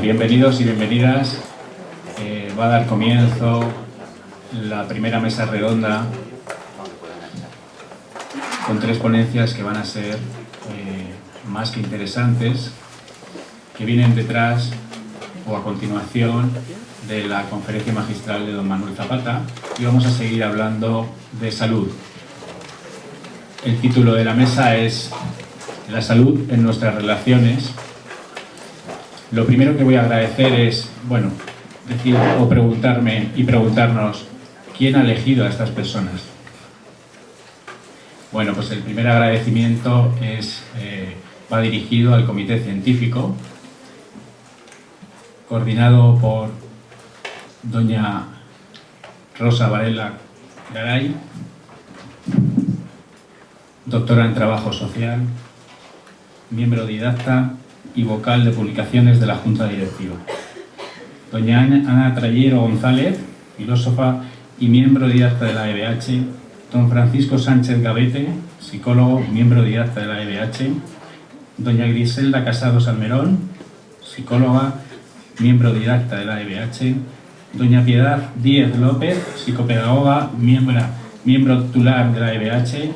bienvenidos y bienvenidas. Va a dar comienzo la primera mesa redonda con 3 ponencias que van a ser más que interesantes, que vienen detrás o a continuación de la conferencia magistral de don Manuel Zapata, y vamos a seguir hablando de salud. El título de la mesa es La salud en nuestras relaciones. Lo primero que voy a agradecer es, decir o preguntarme y preguntarnos ¿quién ha elegido a estas personas? Bueno, pues el primer agradecimiento va dirigido al comité científico, coordinado por doña Rosa Varela Garay, doctora en Trabajo Social, miembro didacta y vocal de publicaciones de la Junta Directiva. Doña Ana Trayero González, filósofa y miembro didacta de la EBH. Don Francisco Sánchez Gavete, psicólogo, miembro didacta de la EBH. Doña Griselda Casado Salmerón, psicóloga, miembro didacta de la EBH. Doña Piedad Díez López, psicopedagoga, miembro titular de la EBH.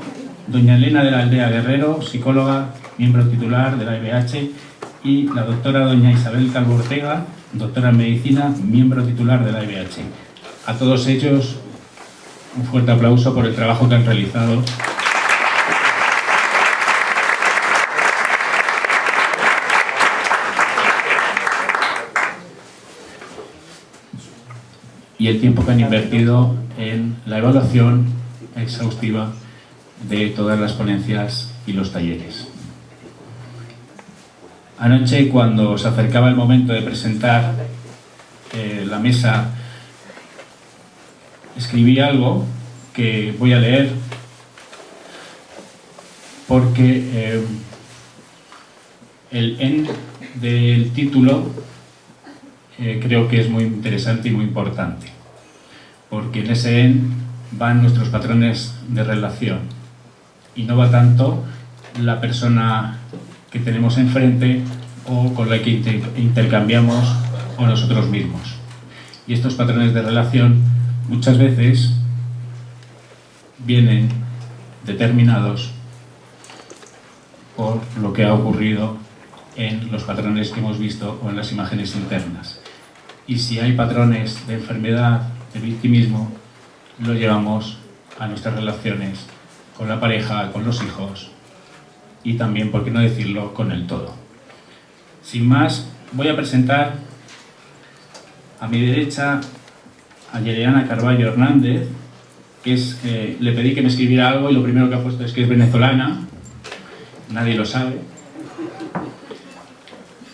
Doña Elena de la Aldea Guerrero, psicóloga, miembro titular de la EBH. Y la doctora doña Isabel Calvo Ortega, doctora en medicina, miembro titular de la EBH. A todos ellos, un fuerte aplauso por el trabajo que han realizado. Y el tiempo que han invertido en la evaluación exhaustiva de todas las ponencias y los talleres. Anoche, cuando se acercaba el momento de presentar la mesa, escribí algo que voy a leer porque el end del título creo que es muy interesante y muy importante, porque en ese end van nuestros patrones de relación y no va tanto la persona que tenemos enfrente o con la que intercambiamos o nosotros mismos. Y estos patrones de relación muchas veces vienen determinados por lo que ha ocurrido en los patrones que hemos visto o en las imágenes internas. Y si hay patrones de enfermedad, de victimismo, lo llevamos a nuestras relaciones con la pareja, con los hijos y también, por qué no decirlo, con el todo. Sin más, voy a presentar a mi derecha a Yereana Carballo Hernández, que le pedí que me escribiera algo y lo primero que ha puesto es que es venezolana, nadie lo sabe.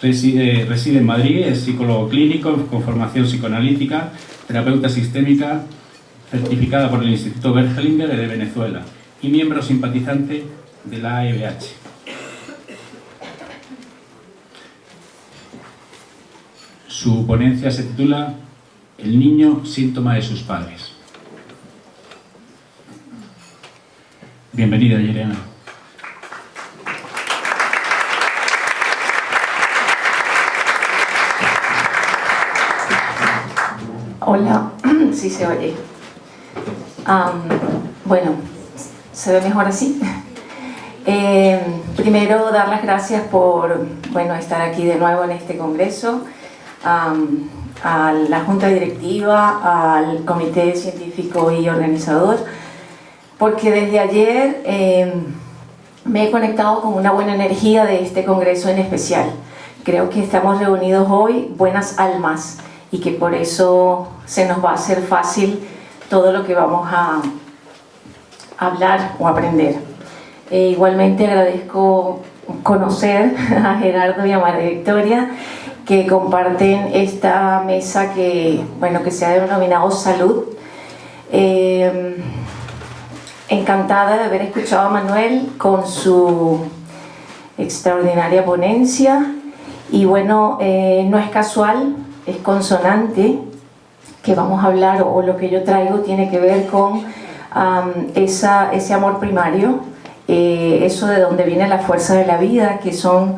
Reside en Madrid, es psicólogo clínico con formación psicoanalítica, terapeuta sistémica, certificada por el Instituto Bergelinger de Venezuela y miembro simpatizante de la EBH. Su ponencia se titula El niño síntoma de sus padres. Bienvenida, Yereana. Hola, sí se oye. ¿Se ve mejor así? Primero, dar las gracias por estar aquí de nuevo en este congreso, a la Junta Directiva, al Comité Científico y Organizador, porque desde ayer me he conectado con una buena energía de este congreso en especial. Creo que estamos reunidos hoy buenas almas y que por eso se nos va a hacer fácil todo lo que vamos a hablar o aprender. Igualmente agradezco conocer a Gerardo y a María Victoria, que comparten esta mesa que se ha denominado Salud. Encantada de haber escuchado a Manuel con su extraordinaria ponencia y no es casual, es consonante que vamos a hablar, o lo que yo traigo tiene que ver con ese amor primario, eso de donde viene la fuerza de la vida, que son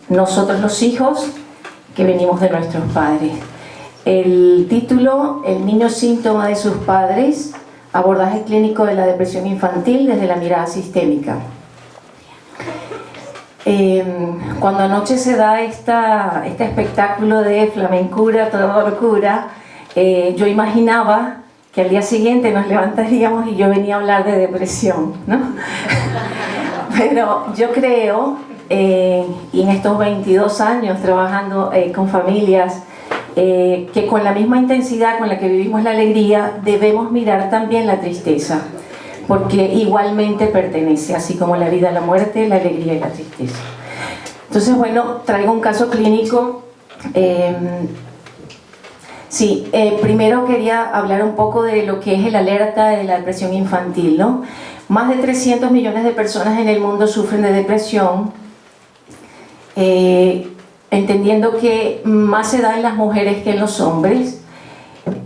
nosotros los hijos, que venimos de nuestros padres. El título, El niño síntoma de sus padres, abordaje clínico de la depresión infantil desde la mirada sistémica. Cuando anoche se da este espectáculo de flamencura, toda locura, yo imaginaba que al día siguiente nos levantaríamos y yo venía a hablar de depresión, ¿no? Pero yo creo, y en estos 22 años trabajando con familias, que con la misma intensidad con la que vivimos la alegría, debemos mirar también la tristeza, porque igualmente pertenece, así como la vida, la muerte, la alegría y la tristeza. Entonces, bueno, traigo un caso clínico. Primero quería hablar un poco de lo que es el alerta de la depresión infantil, ¿no? Más de 300 millones de personas en el mundo sufren de depresión, entendiendo que más se da en las mujeres que en los hombres.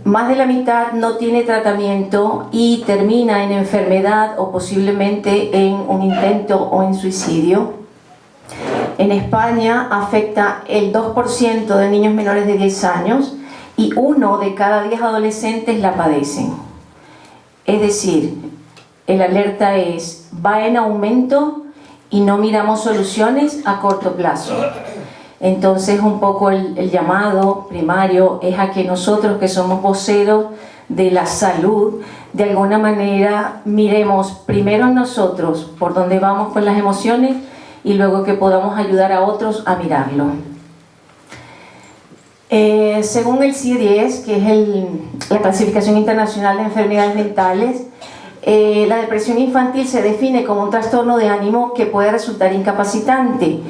Más de la mitad no tiene tratamiento y termina en enfermedad o posiblemente en un intento o en suicidio. En España afecta el 2% de niños menores de 10 años y 1 de cada 10 adolescentes la padecen. Es decir, el alerta va en aumento y no miramos soluciones a corto plazo. Entonces, un poco el llamado primario es a que nosotros, que somos voceros de la salud, de alguna manera miremos primero en nosotros por dónde vamos con las emociones y luego que podamos ayudar a otros a mirarlo. Según el CIE-10, que es la Clasificación Internacional de Enfermedades Mentales, la depresión infantil se define como un trastorno de ánimo que puede resultar incapacitante.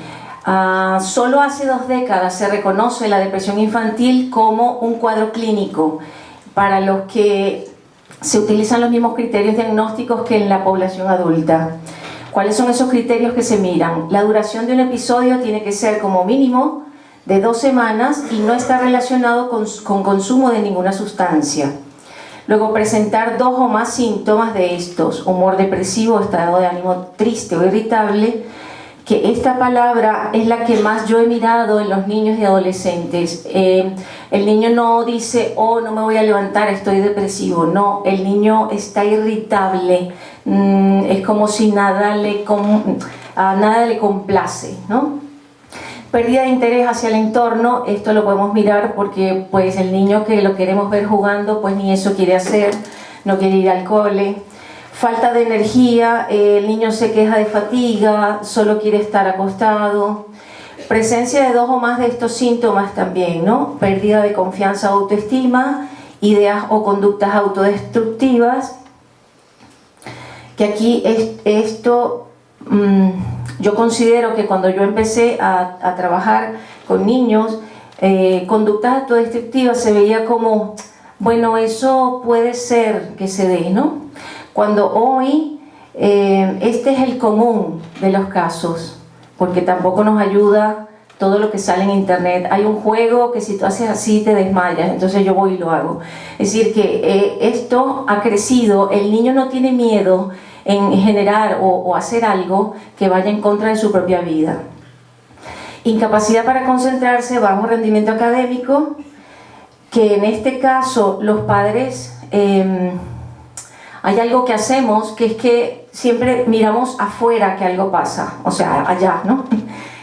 Solo hace 2 décadas se reconoce la depresión infantil como un cuadro clínico para los que se utilizan los mismos criterios diagnósticos que en la población adulta. ¿Cuáles son esos criterios que se miran? La duración de un episodio tiene que ser como mínimo de 2 semanas y no está relacionado con consumo de ninguna sustancia. Luego, presentar 2 o más síntomas de estos: humor depresivo, estado de ánimo triste o irritable, que esta palabra es la que más yo he mirado en los niños y adolescentes. El niño no dice, oh, no me voy a levantar, estoy depresivo. No, el niño está irritable, es como si nada le complace, ¿no? Pérdida de interés hacia el entorno, esto lo podemos mirar porque pues el niño que lo queremos ver jugando, pues ni eso quiere hacer, no quiere ir al cole. Falta de energía, el niño se queja de fatiga, solo quiere estar acostado. Presencia de 2 o más de estos síntomas también, ¿no? Pérdida de confianza o autoestima, ideas o conductas autodestructivas. Que aquí yo considero que cuando yo empecé a trabajar con niños, conductas autodestructivas se veía como, bueno, eso puede ser que se dé, ¿no? Cuando hoy este es el común de los casos, porque tampoco nos ayuda todo lo que sale en internet. Hay un juego que si tú haces así te desmayas, entonces yo voy y lo hago. Es decir, que esto ha crecido, el niño no tiene miedo en generar o hacer algo que vaya en contra de su propia vida. Incapacidad para concentrarse, bajo rendimiento académico, que en este caso los padres... hay algo que hacemos, que es que siempre miramos afuera que algo pasa, o sea, allá, ¿no?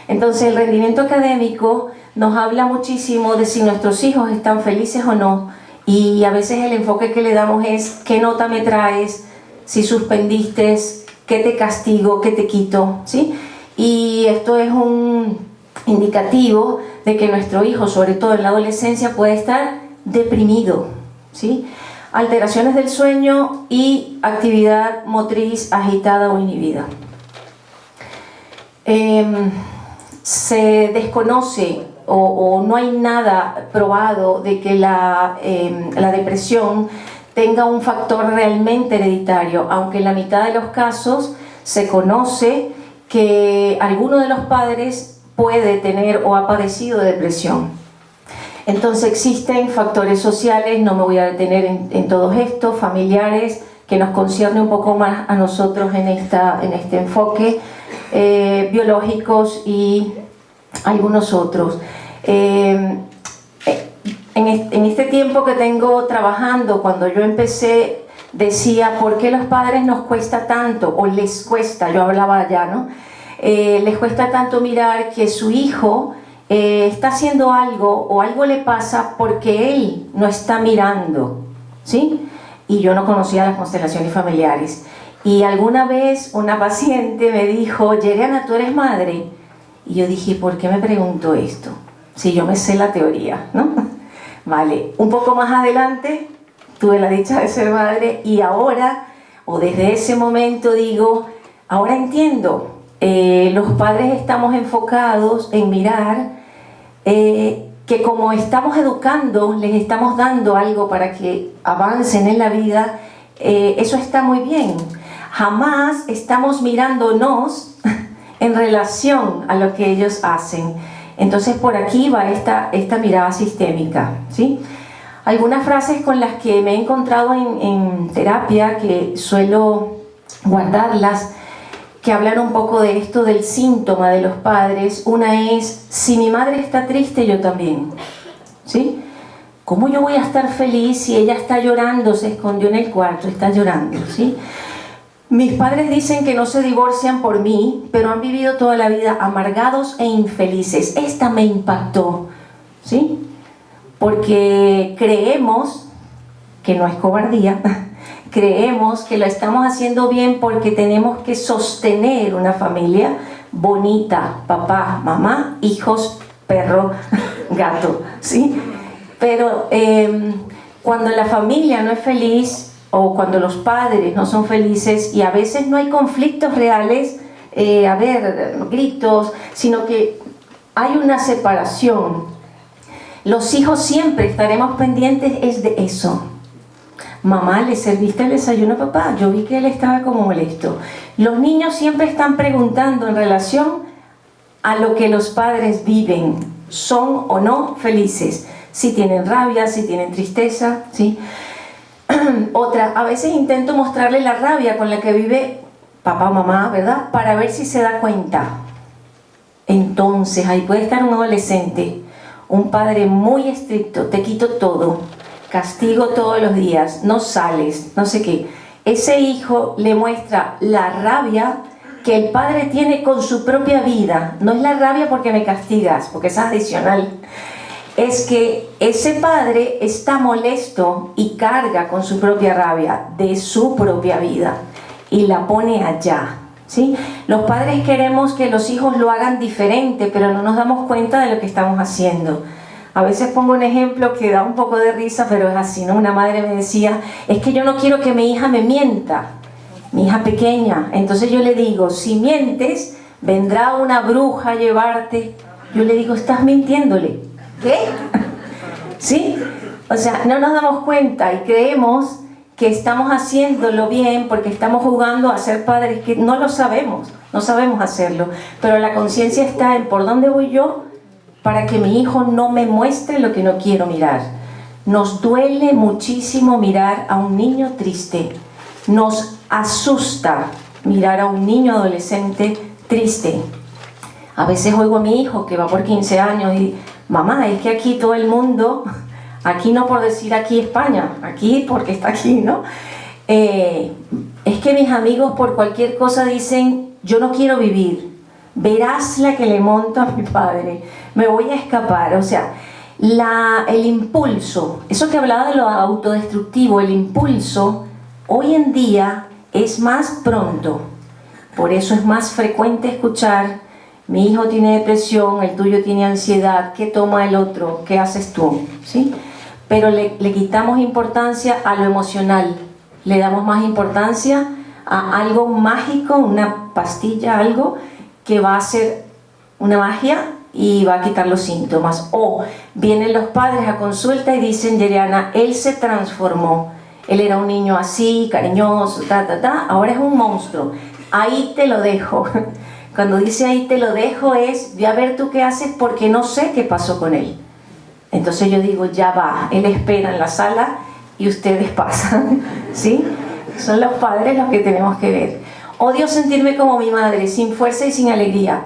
Entonces el rendimiento académico nos habla muchísimo de si nuestros hijos están felices o no, y a veces el enfoque que le damos es ¿qué nota me traes? Si suspendiste, ¿qué te castigo? ¿Qué te quito? ¿Sí? Y esto es un indicativo de que nuestro hijo, sobre todo en la adolescencia, puede estar deprimido, ¿sí? Alteraciones del sueño y actividad motriz agitada o inhibida. Se desconoce o no hay nada probado de que la depresión tenga un factor realmente hereditario, aunque en la mitad de los casos se conoce que alguno de los padres puede tener o ha padecido de depresión. Entonces existen factores sociales, no me voy a detener en todos estos, familiares, que nos concierne un poco más a nosotros en este enfoque, biológicos y algunos otros. En este tiempo que tengo trabajando, cuando yo empecé, decía, ¿por qué los padres nos cuesta tanto? O les cuesta, yo hablaba allá, ¿no? Les cuesta tanto mirar que su hijo está haciendo algo o algo le pasa porque él no está mirando, ¿sí? Y yo no conocía las constelaciones familiares. Y alguna vez una paciente me dijo, Yeriana, ¿tú eres madre? Y yo dije, ¿por qué me pregunto esto? Si yo me sé la teoría, ¿no? Vale, un poco más adelante tuve la dicha de ser madre y ahora, o desde ese momento digo, ahora entiendo, los padres estamos enfocados en mirar que como estamos educando, les estamos dando algo para que avancen en la vida, eso está muy bien. Jamás estamos mirándonos en relación a lo que ellos hacen. Entonces por aquí va esta mirada sistémica, ¿sí? Algunas frases con las que me he encontrado en terapia, que suelo guardarlas, que hablan un poco de esto del síntoma de los padres. Una es, si mi madre está triste, yo también, ¿sí? ¿Cómo yo voy a estar feliz si ella está llorando, se escondió en el cuarto, está llorando, ¿sí? Mis padres dicen que no se divorcian por mí, pero han vivido toda la vida amargados e infelices. Esta me impactó, ¿sí? Porque creemos, que no es cobardía, creemos que lo estamos haciendo bien porque tenemos que sostener una familia bonita, papá, mamá, hijos, perro, gato, ¿sí? Pero cuando la familia no es feliz, o cuando los padres no son felices, y a veces no hay conflictos reales, gritos, sino que hay una separación, los hijos siempre estaremos pendientes es de eso. Mamá, ¿le serviste el desayuno a papá? Yo vi que él estaba como molesto. Los niños siempre están preguntando en relación a lo que los padres viven, son o no felices, si tienen rabia, si tienen tristeza, ¿sí? Otra, a veces intento mostrarle la rabia con la que vive papá o mamá, ¿verdad? Para ver si se da cuenta. Entonces, ahí puede estar un adolescente, un padre muy estricto, te quito todo, castigo todos los días, no sales, no sé qué. Ese hijo le muestra la rabia que el padre tiene con su propia vida. No es la rabia porque me castigas, porque es adicional. Es que ese padre está molesto y carga con su propia rabia de su propia vida y la pone allá, ¿sí? Los padres queremos que los hijos lo hagan diferente, pero no nos damos cuenta de lo que estamos haciendo. A veces pongo un ejemplo que da un poco de risa, pero es así, ¿no? Una madre me decía, es que yo no quiero que mi hija me mienta, mi hija pequeña. Entonces yo le digo, si mientes, vendrá una bruja a llevarte. Yo le digo, estás mintiéndole. ¿Qué? ¿Sí? O sea, no nos damos cuenta y creemos que estamos haciéndolo bien porque estamos jugando a ser padres, que no lo sabemos, no sabemos hacerlo, pero la conciencia está en por dónde voy yo para que mi hijo no me muestre lo que no quiero mirar. Nos duele muchísimo mirar a un niño triste, nos asusta mirar a un niño adolescente triste. A veces oigo a mi hijo que va por 15 años y mamá, es que aquí todo el mundo, aquí no por decir aquí España, aquí porque está aquí, ¿no? Es que mis amigos por cualquier cosa dicen, yo no quiero vivir, verás la que le monto a mi padre, me voy a escapar. O sea, el impulso, eso que hablaba de lo autodestructivo, el impulso hoy en día es más pronto, por eso es más frecuente escuchar, mi hijo tiene depresión, el tuyo tiene ansiedad, ¿qué toma el otro? ¿Qué haces tú? ¿Sí? Pero le quitamos importancia a lo emocional, le damos más importancia a algo mágico, una pastilla, algo que va a hacer una magia y va a quitar los síntomas. O vienen los padres a consulta y dicen, Yeriana, él se transformó, él era un niño así, cariñoso, ahora es un monstruo, ahí te lo dejo. Cuando dice ahí te lo dejo es, ve a ver tú qué haces porque no sé qué pasó con él. Entonces yo digo, ya va, él espera en la sala y ustedes pasan, ¿sí? Son los padres los que tenemos que ver. Odio sentirme como mi madre, sin fuerza y sin alegría.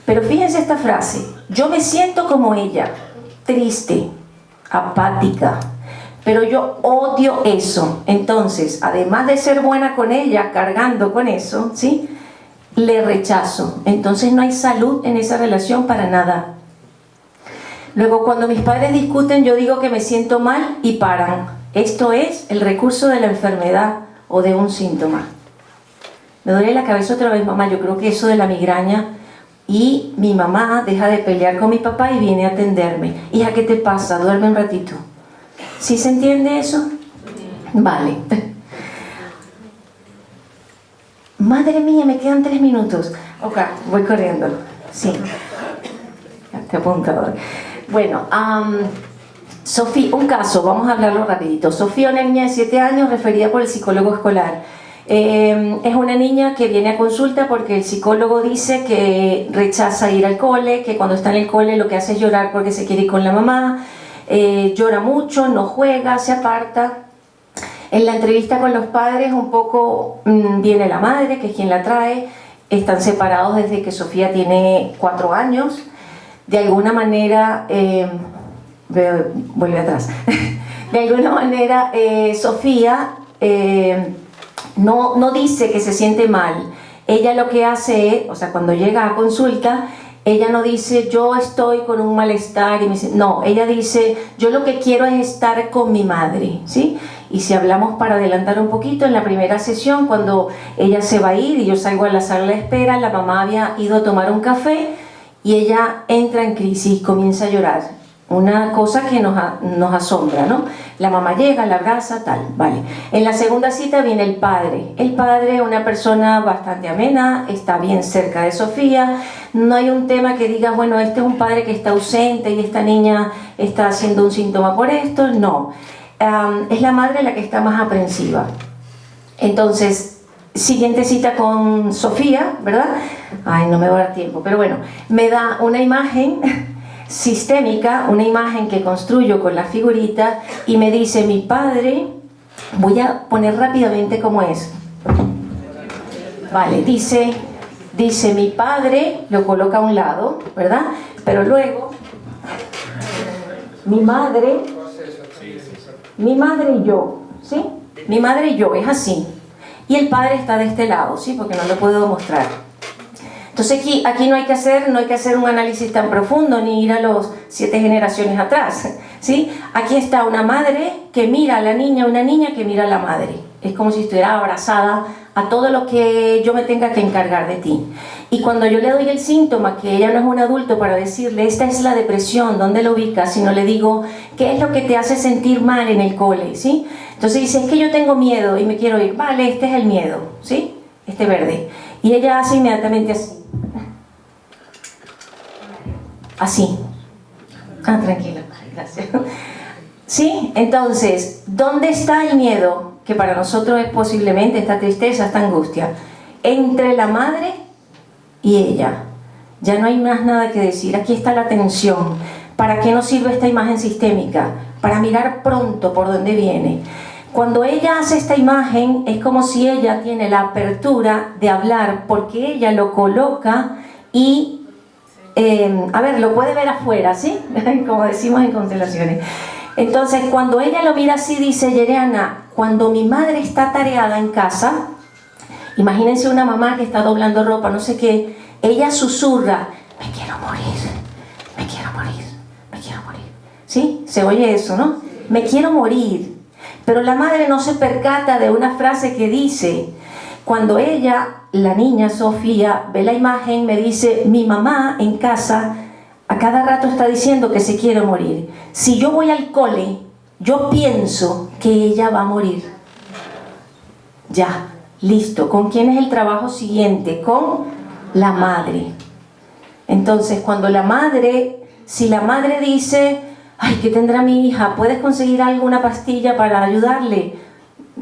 Pero fíjense esta frase: yo me siento como ella, triste, apática, pero yo odio eso. Entonces, además de ser buena con ella, cargando con eso, ¿sí?, le rechazo. Entonces no hay salud en esa relación para nada. Luego, cuando mis padres discuten, yo digo que me siento mal y paran. Esto es el recurso de la enfermedad o de un síntoma. Me duele la cabeza otra vez, mamá. Yo creo que eso de la migraña. Y mi mamá deja de pelear con mi papá y viene a atenderme. Hija, ¿qué te pasa? Duerme un ratito. ¿Sí se entiende eso? Vale. Madre mía, me quedan 3 minutos. Ok, voy corriendo. Sí. Te apuntador. Bueno, Sofía, un caso, vamos a hablarlo rapidito. Sofía, una niña de 7 años, referida por el psicólogo escolar. Es una niña que viene a consulta porque el psicólogo dice que rechaza ir al cole, que cuando está en el cole lo que hace es llorar porque se quiere ir con la mamá, llora mucho, no juega, se aparta. En la entrevista con los padres un poco viene la madre, que es quien la trae. Están separados desde que Sofía tiene 4 años. De alguna manera, vuelve atrás, de alguna manera Sofía no dice que se siente mal. Ella lo que hace es, o sea, cuando llega a consulta, ella no dice yo estoy con un malestar y no, ella dice yo lo que quiero es estar con mi madre, ¿sí? Y si hablamos, para adelantar un poquito, en la primera sesión, cuando ella se va a ir y yo salgo a la sala de espera, la mamá había ido a tomar un café y ella entra en crisis, comienza a llorar. Una cosa que nos asombra, ¿no? La mamá llega, la abraza, tal, vale. En la segunda cita viene el padre. El padre, una persona bastante amena, está bien cerca de Sofía. No hay un tema que diga, bueno, este es un padre que está ausente y esta niña está haciendo un síntoma por esto. No. Es la madre la que está más aprensiva. Entonces, siguiente cita con Sofía, ¿verdad? Ay, no me va a dar tiempo, pero bueno, me da una imagen sistémica, una imagen que construyo con la figurita y me dice mi padre, voy a poner rápidamente cómo es. Vale, dice mi padre, lo coloca a un lado, ¿verdad? Pero luego, mi madre y yo, ¿sí? Mi madre y yo, es así. Y el padre está de este lado, ¿sí? Porque no lo puedo mostrar. Entonces aquí no hay que hacer un análisis tan profundo ni ir a los 7 generaciones atrás, ¿sí? Aquí está una madre que mira a la niña, una niña que mira a la madre. Es como si estuviera abrazada a todo lo que yo me tenga que encargar de ti. Y cuando yo le doy el síntoma, que ella no es un adulto para decirle, esta es la depresión, ¿dónde lo ubicas? Sino le digo, ¿qué es lo que te hace sentir mal en el cole? ¿Sí? Entonces dice, es que yo tengo miedo y me quiero ir. Vale, este es el miedo, ¿sí? Este verde. Y ella hace inmediatamente así. Así. Ah, tranquila, gracias. ¿Sí? Entonces, ¿dónde está el miedo? Que para nosotros es posiblemente esta tristeza, esta angustia. Entre la madre y ella. Ya no hay más nada que decir. Aquí está la tensión. ¿Para qué nos sirve esta imagen sistémica? Para mirar pronto por dónde viene. Cuando ella hace esta imagen, es como si ella tiene la apertura de hablar, porque ella lo coloca y a ver, lo puede ver afuera, ¿sí? Como decimos en constelaciones. Entonces, cuando ella lo mira así, dice Yereana, cuando mi madre está tareada en casa, imagínense una mamá que está doblando ropa, no sé qué, ella susurra, me quiero morir, me quiero morir, me quiero morir. ¿Sí? Se oye eso, ¿no? Me quiero morir. Pero la madre no se percata de una frase que dice, cuando ella, la niña Sofía, ve la imagen, me dice, mi mamá en casa a cada rato está diciendo que se quiere morir. Si yo voy al cole, yo pienso que ella va a morir. Ya, listo. ¿Con quién es el trabajo siguiente? Con la madre. Entonces, cuando la madre, si la madre dice, ay, ¿qué tendrá mi hija? ¿Puedes conseguir alguna pastilla para ayudarle?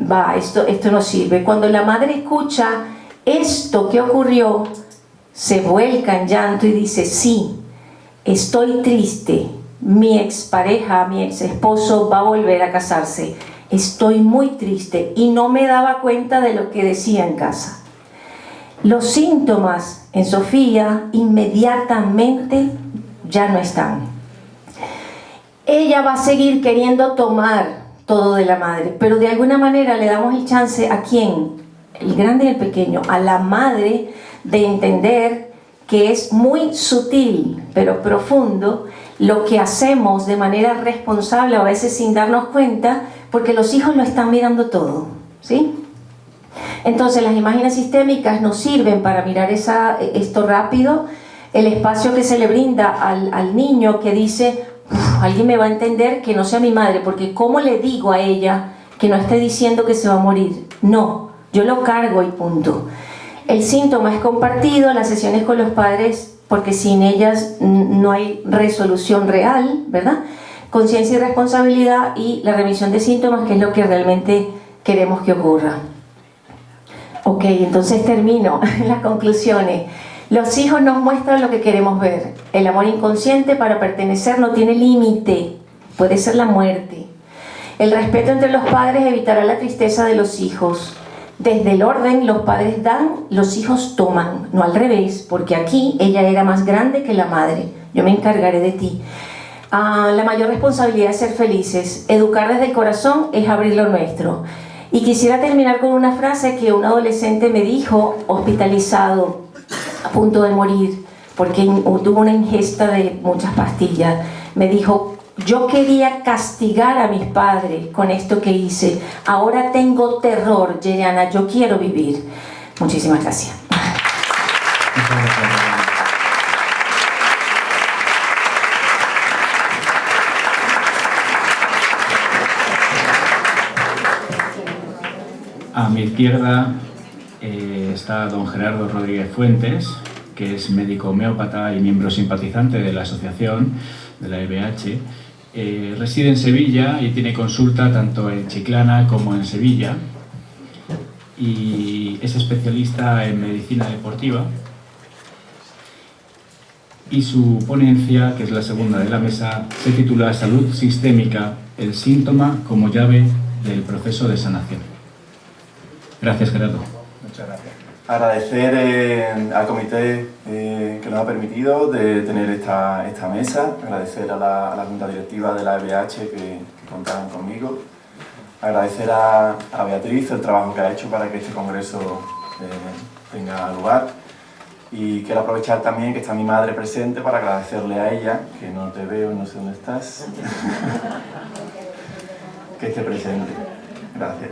Va, esto no sirve. Cuando la madre escucha esto que ocurrió, se vuelca en llanto y dice, sí, estoy triste, mi expareja, mi ex esposo va a volver a casarse, estoy muy triste y no me daba cuenta de lo que decía en casa. los síntomas en Sofía inmediatamente ya no están. Ella va a seguir queriendo tomar todo de la madre, pero de alguna manera le damos el chance ¿a quién? El grande y el pequeño, a la madre, de entender que es muy sutil pero profundo lo que hacemos de manera responsable, a veces sin darnos cuenta, porque los hijos lo están mirando todo, ¿sí? Entonces las imágenes sistémicas nos sirven para mirar esto rápido, el espacio que se le brinda al niño que dice, alguien me va a entender que no sea mi madre, porque ¿cómo le digo a ella que no esté diciendo que se va a morir? No, yo lo cargo y punto. El síntoma es compartido, las sesiones con los padres, porque sin ellas no hay resolución real, ¿verdad? Conciencia y responsabilidad, y la revisión de síntomas, que es lo que realmente queremos que ocurra. Ok, entonces termino las conclusiones. Los hijos nos muestran lo que queremos ver. El amor inconsciente para pertenecer no tiene límite, puede ser la muerte. El respeto entre los padres evitará la tristeza de los hijos. Desde el orden, los padres dan, los hijos toman, no al revés, porque aquí ella era más grande que la madre. Yo me encargaré de ti. La mayor responsabilidad es ser felices. Educar desde el corazón es abrir lo nuestro. Y quisiera terminar con una frase que un adolescente me dijo, hospitalizado, a punto de morir, porque tuvo una ingesta de muchas pastillas. Me dijo, yo quería castigar a mis padres con esto que hice. Ahora tengo terror, Yeriana, yo quiero vivir. Muchísimas gracias. A mi izquierda está don Gerardo Rodríguez Fuentes, que es médico homeópata y miembro simpatizante de la asociación de la EBH. Reside en Sevilla y tiene consulta tanto en Chiclana como en Sevilla, y es especialista en medicina deportiva, y su ponencia, que es la segunda de la mesa, se titula Salud sistémica, el síntoma como llave del proceso de sanación. Gracias, Gerardo. Muchas gracias. Agradecer al comité que nos ha permitido de tener esta mesa, agradecer a la Junta Directiva de la EBH que contaban conmigo, agradecer a Beatriz el trabajo que ha hecho para que este congreso tenga lugar, y quiero aprovechar también que está mi madre presente para agradecerle a ella, que no te veo, no sé dónde estás, que esté presente. Gracias.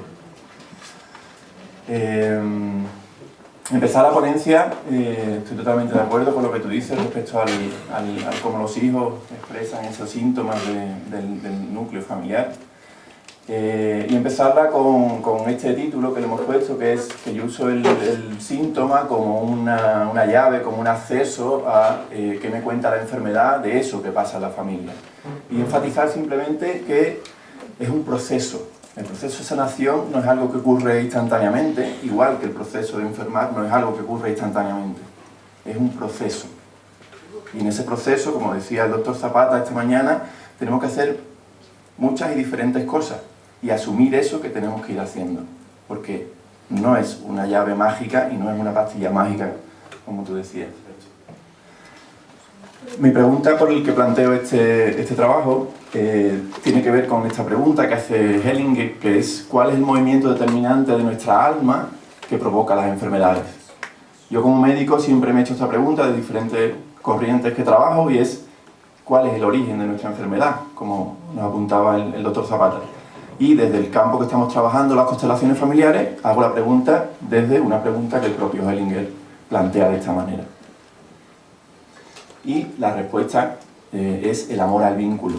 Empezar la ponencia, estoy totalmente de acuerdo con lo que tú dices respecto al cómo los hijos expresan esos síntomas del núcleo familiar. Y empezarla con este título que le hemos puesto, que es que yo uso el síntoma como una llave, como un acceso a qué me cuenta la enfermedad de eso que pasa en la familia. Y enfatizar simplemente que es un proceso. El proceso de sanación no es algo que ocurre instantáneamente, igual que el proceso de enfermar no es algo que ocurre instantáneamente. Es un proceso. Y en ese proceso, como decía el doctor Zapata esta mañana, tenemos que hacer muchas y diferentes cosas y asumir eso que tenemos que ir haciendo. Porque no es una llave mágica y no es una pastilla mágica, como tú decías. Mi pregunta por el que planteo este trabajo tiene que ver con esta pregunta que hace Hellinger, que es ¿cuál es el movimiento determinante de nuestra alma que provoca las enfermedades? Yo como médico siempre me he hecho esta pregunta de diferentes corrientes que trabajo, y es ¿cuál es el origen de nuestra enfermedad? Como nos apuntaba el doctor Zapata. Y desde el campo que estamos trabajando, las constelaciones familiares, hago la pregunta desde una pregunta que el propio Hellinger plantea de esta manera. Y la respuesta es el amor al vínculo.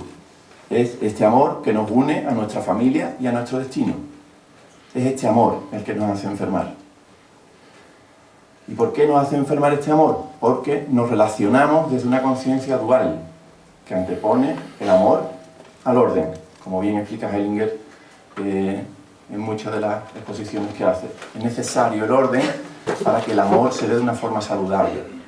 Es este amor que nos une a nuestra familia y a nuestro destino. Es este amor el que nos hace enfermar. ¿Y por qué nos hace enfermar este amor? Porque nos relacionamos desde una conciencia dual, que antepone el amor al orden, como bien explica Hellinger en muchas de las exposiciones que hace. Es necesario el orden para que el amor se dé de una forma saludable.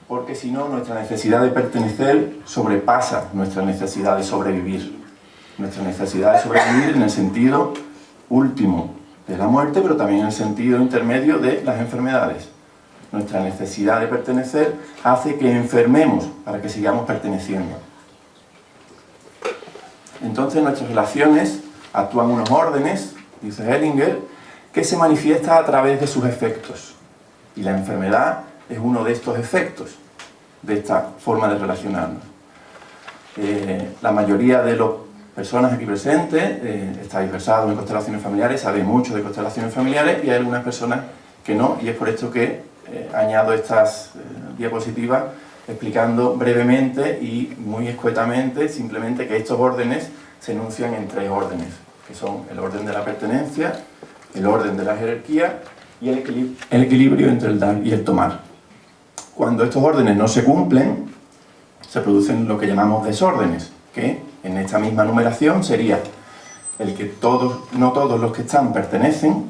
Porque si no, nuestra necesidad de pertenecer sobrepasa nuestra necesidad de sobrevivir. Nuestra necesidad de sobrevivir en el sentido último, de la muerte, pero también en el sentido intermedio de las enfermedades. Nuestra necesidad de pertenecer hace que enfermemos para que sigamos perteneciendo. Entonces, en nuestras relaciones actúan unos órdenes, dice Hellinger, que se manifiesta a través de sus efectos. Y la enfermedad es uno de estos efectos, de esta forma de relacionarnos. La mayoría de las personas aquí presentes estáis versados en constelaciones familiares, sabéis mucho de constelaciones familiares, y hay algunas personas que no, y es por esto que añado estas diapositivas explicando brevemente y muy escuetamente simplemente que estos órdenes se enuncian en 3 órdenes, que son el orden de la pertenencia, el orden de la jerarquía y el equilibrio entre el dar y el tomar. Cuando estos órdenes no se cumplen, se producen lo que llamamos desórdenes, que en esta misma numeración sería el que no todos los que están pertenecen,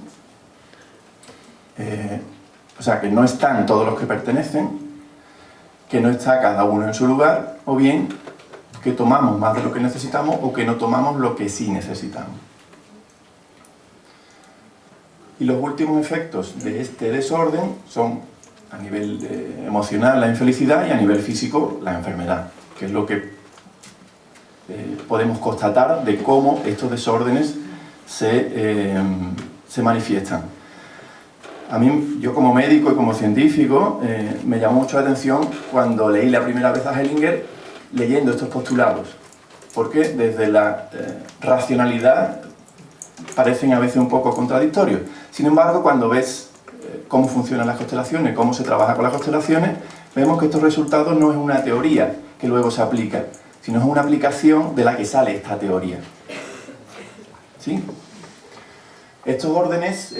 o sea, que no están todos los que pertenecen, que no está cada uno en su lugar, o bien que tomamos más de lo que necesitamos o que no tomamos lo que sí necesitamos. Y los últimos efectos de este desorden son, a nivel emocional, la infelicidad, y a nivel físico, la enfermedad, que es lo que podemos constatar de cómo estos desórdenes se manifiestan. A mí, yo como médico y como científico, me llamó mucho la atención cuando leí la primera vez a Hellinger leyendo estos postulados, porque desde la racionalidad parecen a veces un poco contradictorios. Sin embargo, cuando ves cómo funcionan las constelaciones, cómo se trabaja con las constelaciones, vemos que estos resultados no es una teoría que luego se aplica, sino es una aplicación de la que sale esta teoría. ¿Sí? Estos órdenes,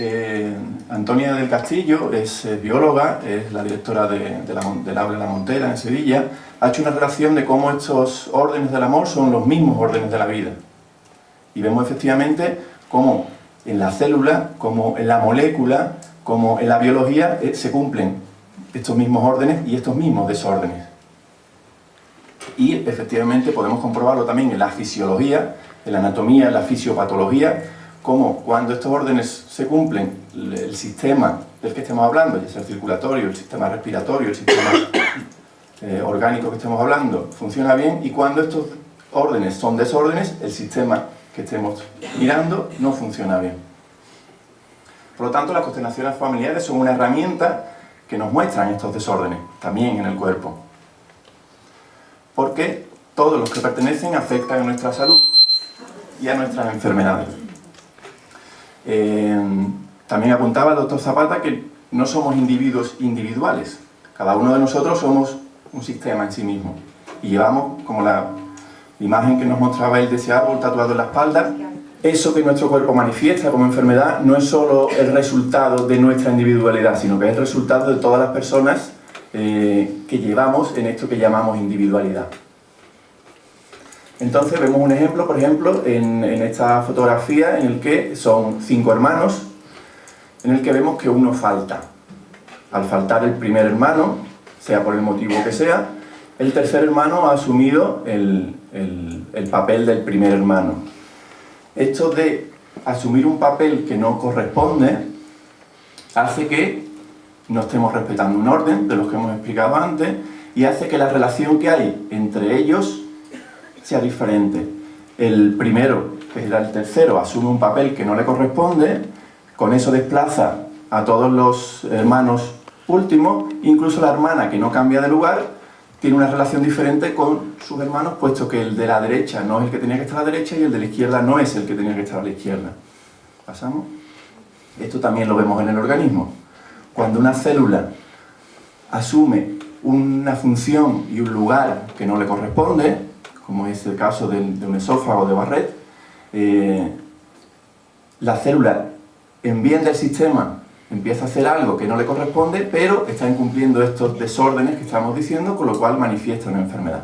Antonia del Castillo es bióloga, es la directora del Aula La Montera en Sevilla, ha hecho una relación de cómo estos órdenes del amor son los mismos órdenes de la vida. Y vemos efectivamente cómo en la célula, como en la molécula, como en la biología, se cumplen estos mismos órdenes y estos mismos desórdenes. Y efectivamente podemos comprobarlo también en la fisiología, en la anatomía, en la fisiopatología, como cuando estos órdenes se cumplen, el sistema del que estemos hablando, ya sea el circulatorio, el sistema respiratorio, el sistema orgánico que estemos hablando, funciona bien, y cuando estos órdenes son desórdenes, el sistema que estemos mirando no funciona bien. Por lo tanto, las constelaciones familiares son una herramienta que nos muestran estos desórdenes, también en el cuerpo. Porque todos los que pertenecen afectan a nuestra salud y a nuestras enfermedades. También apuntaba el doctor Zapata que no somos individuos individuales. Cada uno de nosotros somos un sistema en sí mismo. Y llevamos, como la imagen que nos mostraba él de ese árbol tatuado en la espalda, eso que nuestro cuerpo manifiesta como enfermedad no es solo el resultado de nuestra individualidad, sino que es el resultado de todas las personas que llevamos en esto que llamamos individualidad. Entonces vemos un ejemplo, por ejemplo, en esta fotografía en el que son 5 hermanos, en el que vemos que uno falta. Al faltar el primer hermano, sea por el motivo que sea, el tercer hermano ha asumido el papel del primer hermano. Esto de asumir un papel que no corresponde hace que no estemos respetando un orden de los que hemos explicado antes y hace que la relación que hay entre ellos sea diferente. El primero, que era el tercero, asume un papel que no le corresponde, con eso desplaza a todos los hermanos últimos, incluso la hermana que no cambia de lugar tiene una relación diferente con sus hermanos, puesto que el de la derecha no es el que tenía que estar a la derecha y el de la izquierda no es el que tenía que estar a la izquierda. ¿Pasamos? Esto también lo vemos en el organismo. Cuando una célula asume una función y un lugar que no le corresponde, como es el caso de un esófago de Barrett, la célula, en bien del sistema, empieza a hacer algo que no le corresponde, pero está incumpliendo estos desórdenes que estamos diciendo, con lo cual manifiesta una enfermedad.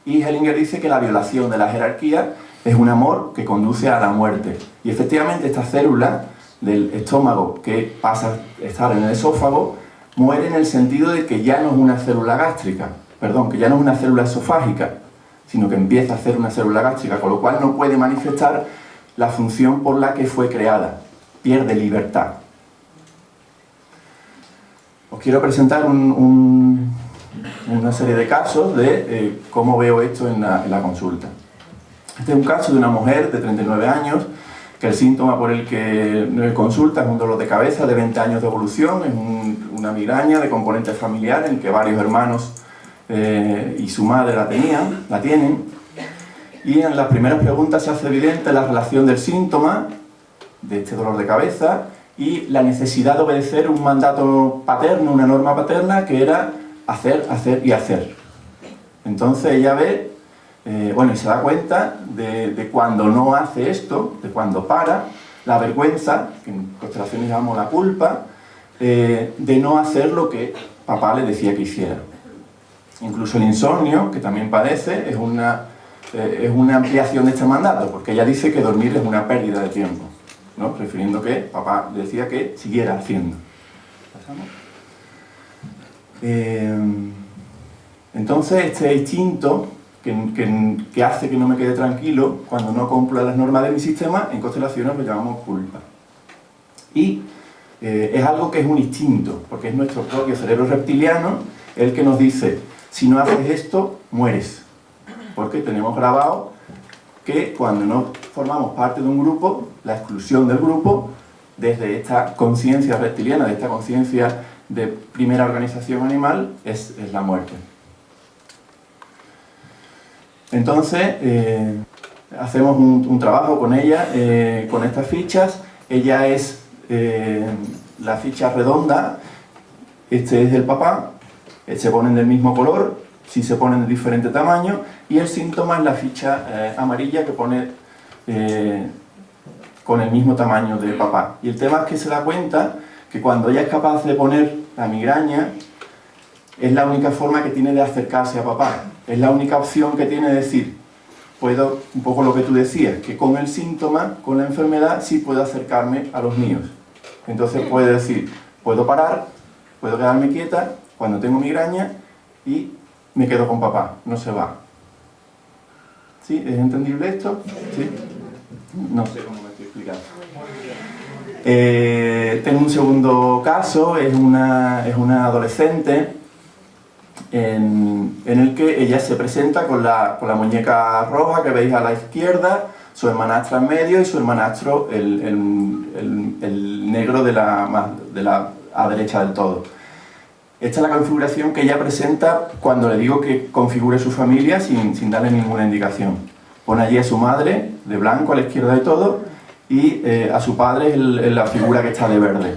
Y Hellinger dice que la violación de la jerarquía es un amor que conduce a la muerte. Y efectivamente esta célula del estómago que pasa a estar en el esófago muere en el sentido de que ya no es una célula gástrica, que ya no es una célula esofágica, sino que empieza a ser una célula gástrica, con lo cual no puede manifestar la función por la que fue creada, pierde libertad. Os quiero presentar una serie de casos de cómo veo esto en la consulta. Este es un caso de una mujer de 39 años, que el síntoma por el que consulta es un dolor de cabeza de 20 años de evolución, es una migraña de componente familiar en que varios hermanos y su madre la tienen. Y en las primeras preguntas se hace evidente la relación del síntoma, de este dolor de cabeza, y la necesidad de obedecer un mandato paterno, una norma paterna, que era hacer, hacer y hacer. Entonces ella ve, y se da cuenta de cuando no hace esto, de cuando para, la vergüenza, que en constelaciones llamamos la culpa, de no hacer lo que papá le decía que hiciera. Incluso el insomnio, que también padece, es una ampliación de este mandato, porque ella dice que dormir es una pérdida de tiempo, ¿no? Prefiriendo que papá le decía que siguiera haciendo. ¿Pasamos? Entonces este instinto que hace que no me quede tranquilo cuando no cumplo las normas de mi sistema, en constelaciones lo llamamos culpa. Y es algo que es un instinto, porque es nuestro propio cerebro reptiliano el que nos dice: si no haces esto, mueres. Porque tenemos grabado que cuando no formamos parte de un grupo, la exclusión del grupo, desde esta conciencia reptiliana, de esta conciencia de primera organización animal, es la muerte. Entonces, hacemos un trabajo con ella, con estas fichas. Ella es la ficha redonda, este es el papá, se ponen del mismo color, si se ponen de diferente tamaño, y el síntoma es la ficha amarilla que pone con el mismo tamaño de papá. Y el tema es que se da cuenta que cuando ella es capaz de poner la migraña, es la única forma que tiene de acercarse a papá. Es la única opción que tiene de decir, puedo, un poco lo que tú decías, que con el síntoma, con la enfermedad, sí puedo acercarme a los míos. Entonces puede decir, puedo parar, puedo quedarme quieta cuando tengo migraña y me quedo con papá, no se va. ¿Sí? ¿Es entendible esto? ¿Sí? No sé cómo me estoy explicando. Tengo un segundo caso, es una adolescente en el que ella se presenta con la muñeca roja que veis a la izquierda, su hermanastra en medio y su hermanastro el negro de la a derecha del todo. Esta es la configuración que ella presenta cuando le digo que configure su familia sin darle ninguna indicación. Pone allí a su madre, de blanco a la izquierda de todo, y a su padre en la figura que está de verde.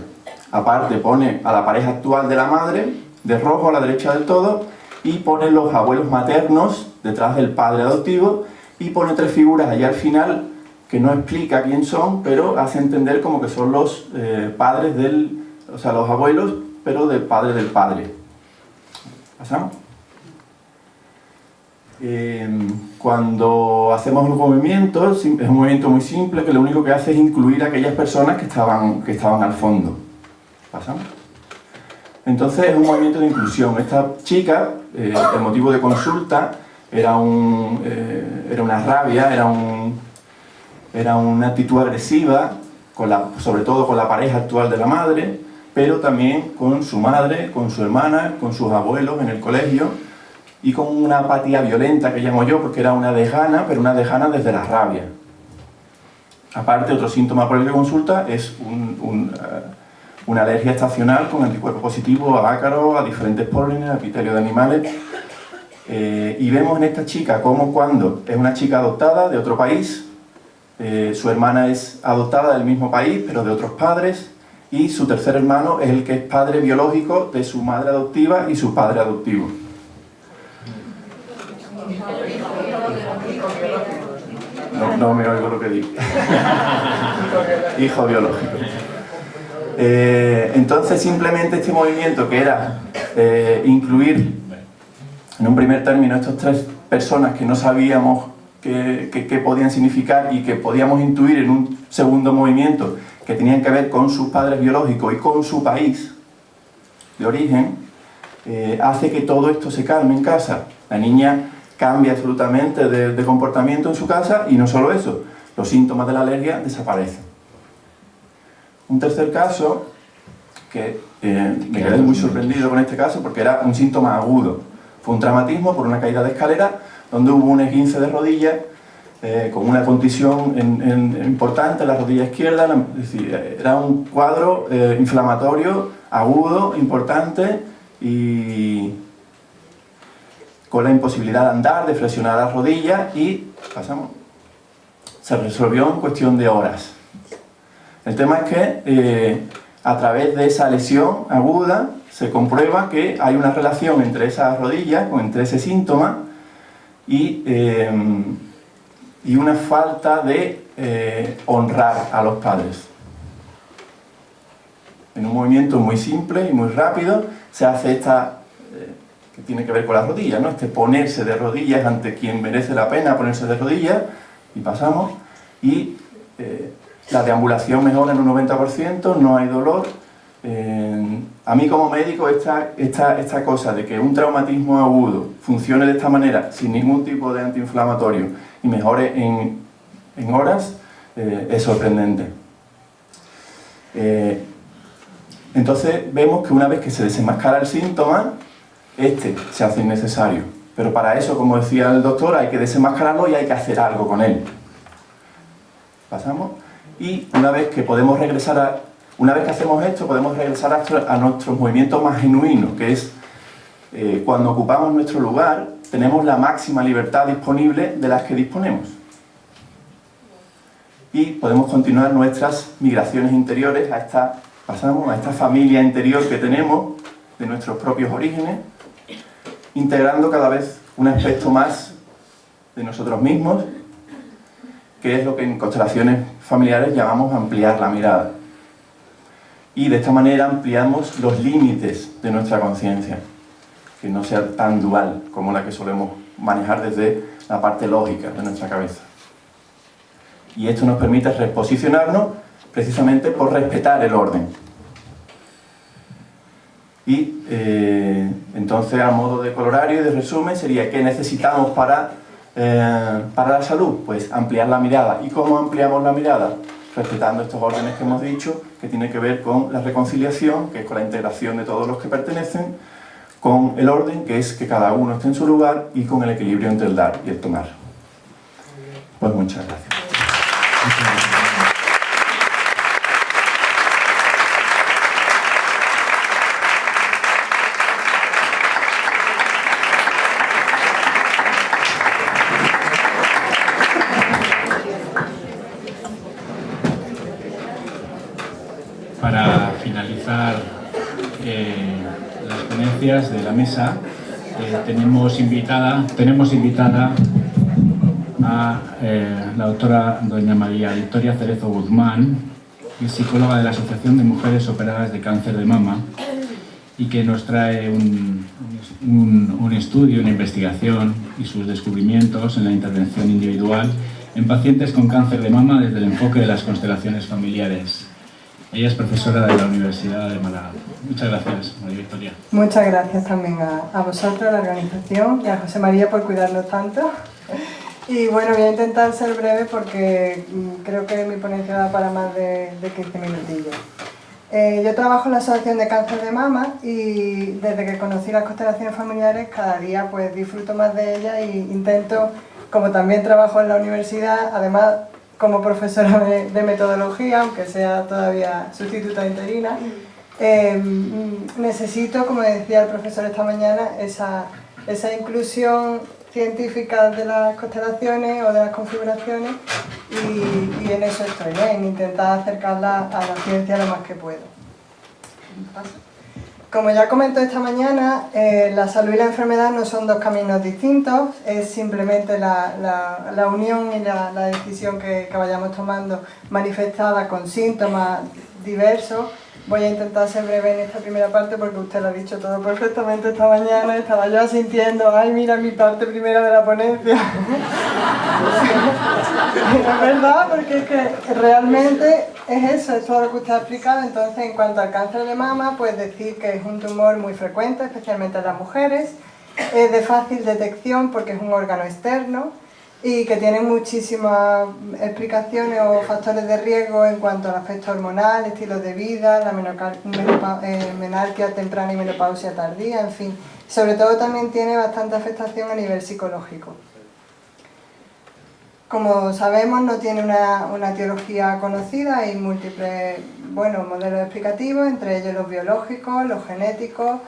Aparte pone a la pareja actual de la madre, de rojo a la derecha del todo, y pone los abuelos maternos detrás del padre adoptivo, y pone 3 figuras allá al final que no explica quién son, pero hace entender como que son los padres o sea, los abuelos, pero del padre del padre. ¿Pasamos? Cuando hacemos un movimiento, es un movimiento muy simple que lo único que hace es incluir a aquellas personas que estaban al fondo. ¿Pasamos? Entonces es un movimiento de inclusión. Esta chica, el motivo de consulta era una rabia, era una actitud agresiva, sobre todo con la pareja actual de la madre, pero también con su madre, con su hermana, con sus abuelos en el colegio, y con una apatía violenta que llamo yo, porque era una desgana, pero una desgana desde la rabia. Aparte, otro síntoma por el que consulta es una alergia estacional con anticuerpos positivos a ácaros, a diferentes pólenes, a epitelio de animales. Y vemos en esta chica como cuando es una chica adoptada de otro país, su hermana es adoptada del mismo país, pero de otros padres, y su tercer hermano es el que es padre biológico de su madre adoptiva y su padre adoptivo. No me oigo lo que digo. Hijo biológico. Entonces simplemente este movimiento que era incluir en un primer término estas 3 personas que no sabíamos qué podían significar y que podíamos intuir en un segundo movimiento que tenían que ver con sus padres biológicos y con su país de origen, hace que todo esto se calme en casa. La niña cambia absolutamente de comportamiento en su casa, y no solo eso, los síntomas de la alergia desaparecen. Un tercer caso, que me quedé muy sorprendido con este caso porque era un síntoma agudo. Fue un traumatismo por una caída de escalera donde hubo un esguince de rodilla con una contusión importante en la rodilla izquierda. Es decir, era un cuadro inflamatorio, agudo, importante y con la imposibilidad de andar, de flexionar las rodillas y se resolvió en cuestión de horas. El tema es que a través de esa lesión aguda se comprueba que hay una relación entre esas rodillas, entre ese síntoma y una falta de honrar a los padres. En un movimiento muy simple y muy rápido se hace esta, que tiene que ver con las rodillas, ¿no? Este ponerse de rodillas ante quien merece la pena ponerse de rodillas, y pasamos, y la deambulación mejora en un 90%, no hay dolor. A mí como médico esta cosa de que un traumatismo agudo funcione de esta manera, sin ningún tipo de antiinflamatorio, y mejore en horas, es sorprendente. Entonces vemos que una vez que se desenmascara el síntoma, se hace innecesario. Pero para eso, como decía el doctor, hay que desenmascararlo y hay que hacer algo con él. Pasamos. Y una vez que hacemos esto, podemos regresar a nuestros movimientos más genuinos, que es cuando ocupamos nuestro lugar, tenemos la máxima libertad disponible de las que disponemos. Y podemos continuar nuestras migraciones interiores a esta familia interior que tenemos, de nuestros propios orígenes, integrando cada vez un aspecto más de nosotros mismos, que es lo que en constelaciones familiares llamamos ampliar la mirada. Y de esta manera ampliamos los límites de nuestra conciencia, que no sea tan dual como la que solemos manejar desde la parte lógica de nuestra cabeza. Y esto nos permite reposicionarnos precisamente por respetar el orden. Y entonces, a modo de colorario y de resumen, sería ¿qué necesitamos para la salud? Pues ampliar la mirada. ¿Y cómo ampliamos la mirada? Respetando estos órdenes que hemos dicho, que tiene que ver con la reconciliación, que es con la integración de todos los que pertenecen, con el orden, que es que cada uno esté en su lugar, y con el equilibrio entre el dar y el tomar. Pues muchas gracias. Para finalizar las ponencias de la mesa, tenemos invitada a la doctora doña María Victoria Cerezo Guzmán, que es psicóloga de la Asociación de Mujeres Operadas de Cáncer de Mama, y que nos trae un estudio, una investigación y sus descubrimientos en la intervención individual en pacientes con cáncer de mama desde el enfoque de las constelaciones familiares. Ella es profesora de la Universidad de Málaga. Muchas gracias, María Victoria. Muchas gracias también a vosotros, a la organización, y a José María por cuidarnos tanto. Y bueno, voy a intentar ser breve porque creo que mi ponencia da para más de 15 minutillos. Yo trabajo en la Asociación de Cáncer de Mama y desde que conocí las constelaciones familiares cada día pues disfruto más de ellas e intento, como también trabajo en la universidad, además como profesora de metodología, aunque sea todavía sustituta interina, necesito, como decía el profesor esta mañana, esa inclusión científica de las constelaciones o de las configuraciones y en eso estoy, en intentar acercarla a la ciencia lo más que puedo. Como ya comentó esta mañana, la salud y la enfermedad no son dos caminos distintos, es simplemente la unión y la decisión que vayamos tomando manifestada con síntomas diversos. Voy a intentar ser breve en esta primera parte porque usted lo ha dicho todo perfectamente esta mañana. Estaba yo sintiendo, ay, mira mi parte primera de la ponencia. Es verdad, porque es que realmente es eso, es todo lo que usted ha explicado. Entonces, en cuanto al cáncer de mama, pues decir que es un tumor muy frecuente, especialmente en las mujeres. Es de fácil detección porque es un órgano externo. y que tienen muchísimas explicaciones o factores de riesgo en cuanto al aspecto hormonal, estilos de vida, la menarquia temprana y menopausia tardía, en fin. Sobre todo también tiene bastante afectación a nivel psicológico. Como sabemos, no tiene una etiología conocida, hay múltiples modelos explicativos, entre ellos los biológicos, los genéticos,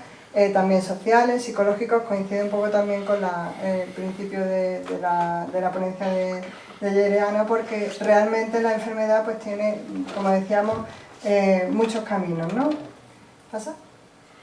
también sociales, psicológicos, coincide un poco también con el principio de la ponencia de Yereana, porque realmente la enfermedad pues tiene, como decíamos, muchos caminos, ¿no? ¿Pasa?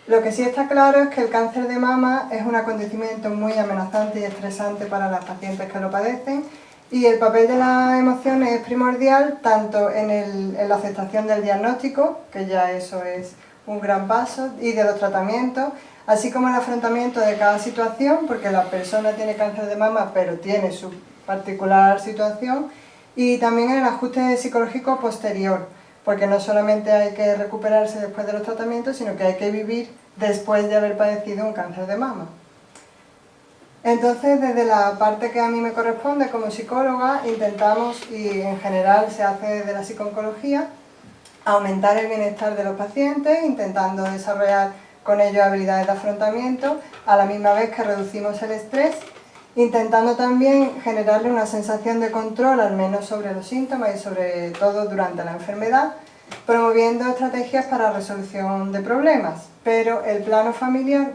Lo que sí está claro es que el cáncer de mama es un acontecimiento muy amenazante y estresante para las pacientes que lo padecen, y el papel de las emociones es primordial tanto en la aceptación del diagnóstico, que ya eso es un gran paso, y de los tratamientos, así como el afrontamiento de cada situación, porque la persona tiene cáncer de mama pero tiene su particular situación, y también en el ajuste psicológico posterior, porque no solamente hay que recuperarse después de los tratamientos, sino que hay que vivir después de haber padecido un cáncer de mama. Entonces, desde la parte que a mí me corresponde como psicóloga, intentamos, y en general se hace desde la psiconcología, aumentar el bienestar de los pacientes, intentando desarrollar con ellos habilidades de afrontamiento, a la misma vez que reducimos el estrés, intentando también generarle una sensación de control, al menos sobre los síntomas y sobre todo durante la enfermedad, promoviendo estrategias para resolución de problemas. Pero el plano familiar,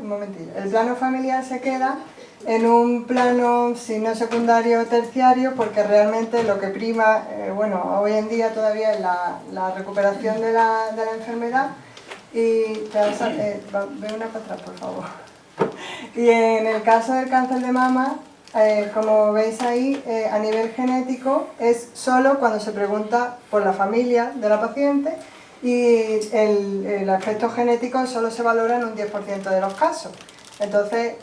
el plano familiar se queda en un plano, si no secundario o terciario, porque realmente lo que prima, hoy en día todavía es la recuperación de la enfermedad. Y ve una para atrás, por favor. Y en el caso del cáncer de mama, como veis ahí, a nivel genético es solo cuando se pregunta por la familia de la paciente, y el aspecto genético solo se valora en un 10% de los casos. Entonces,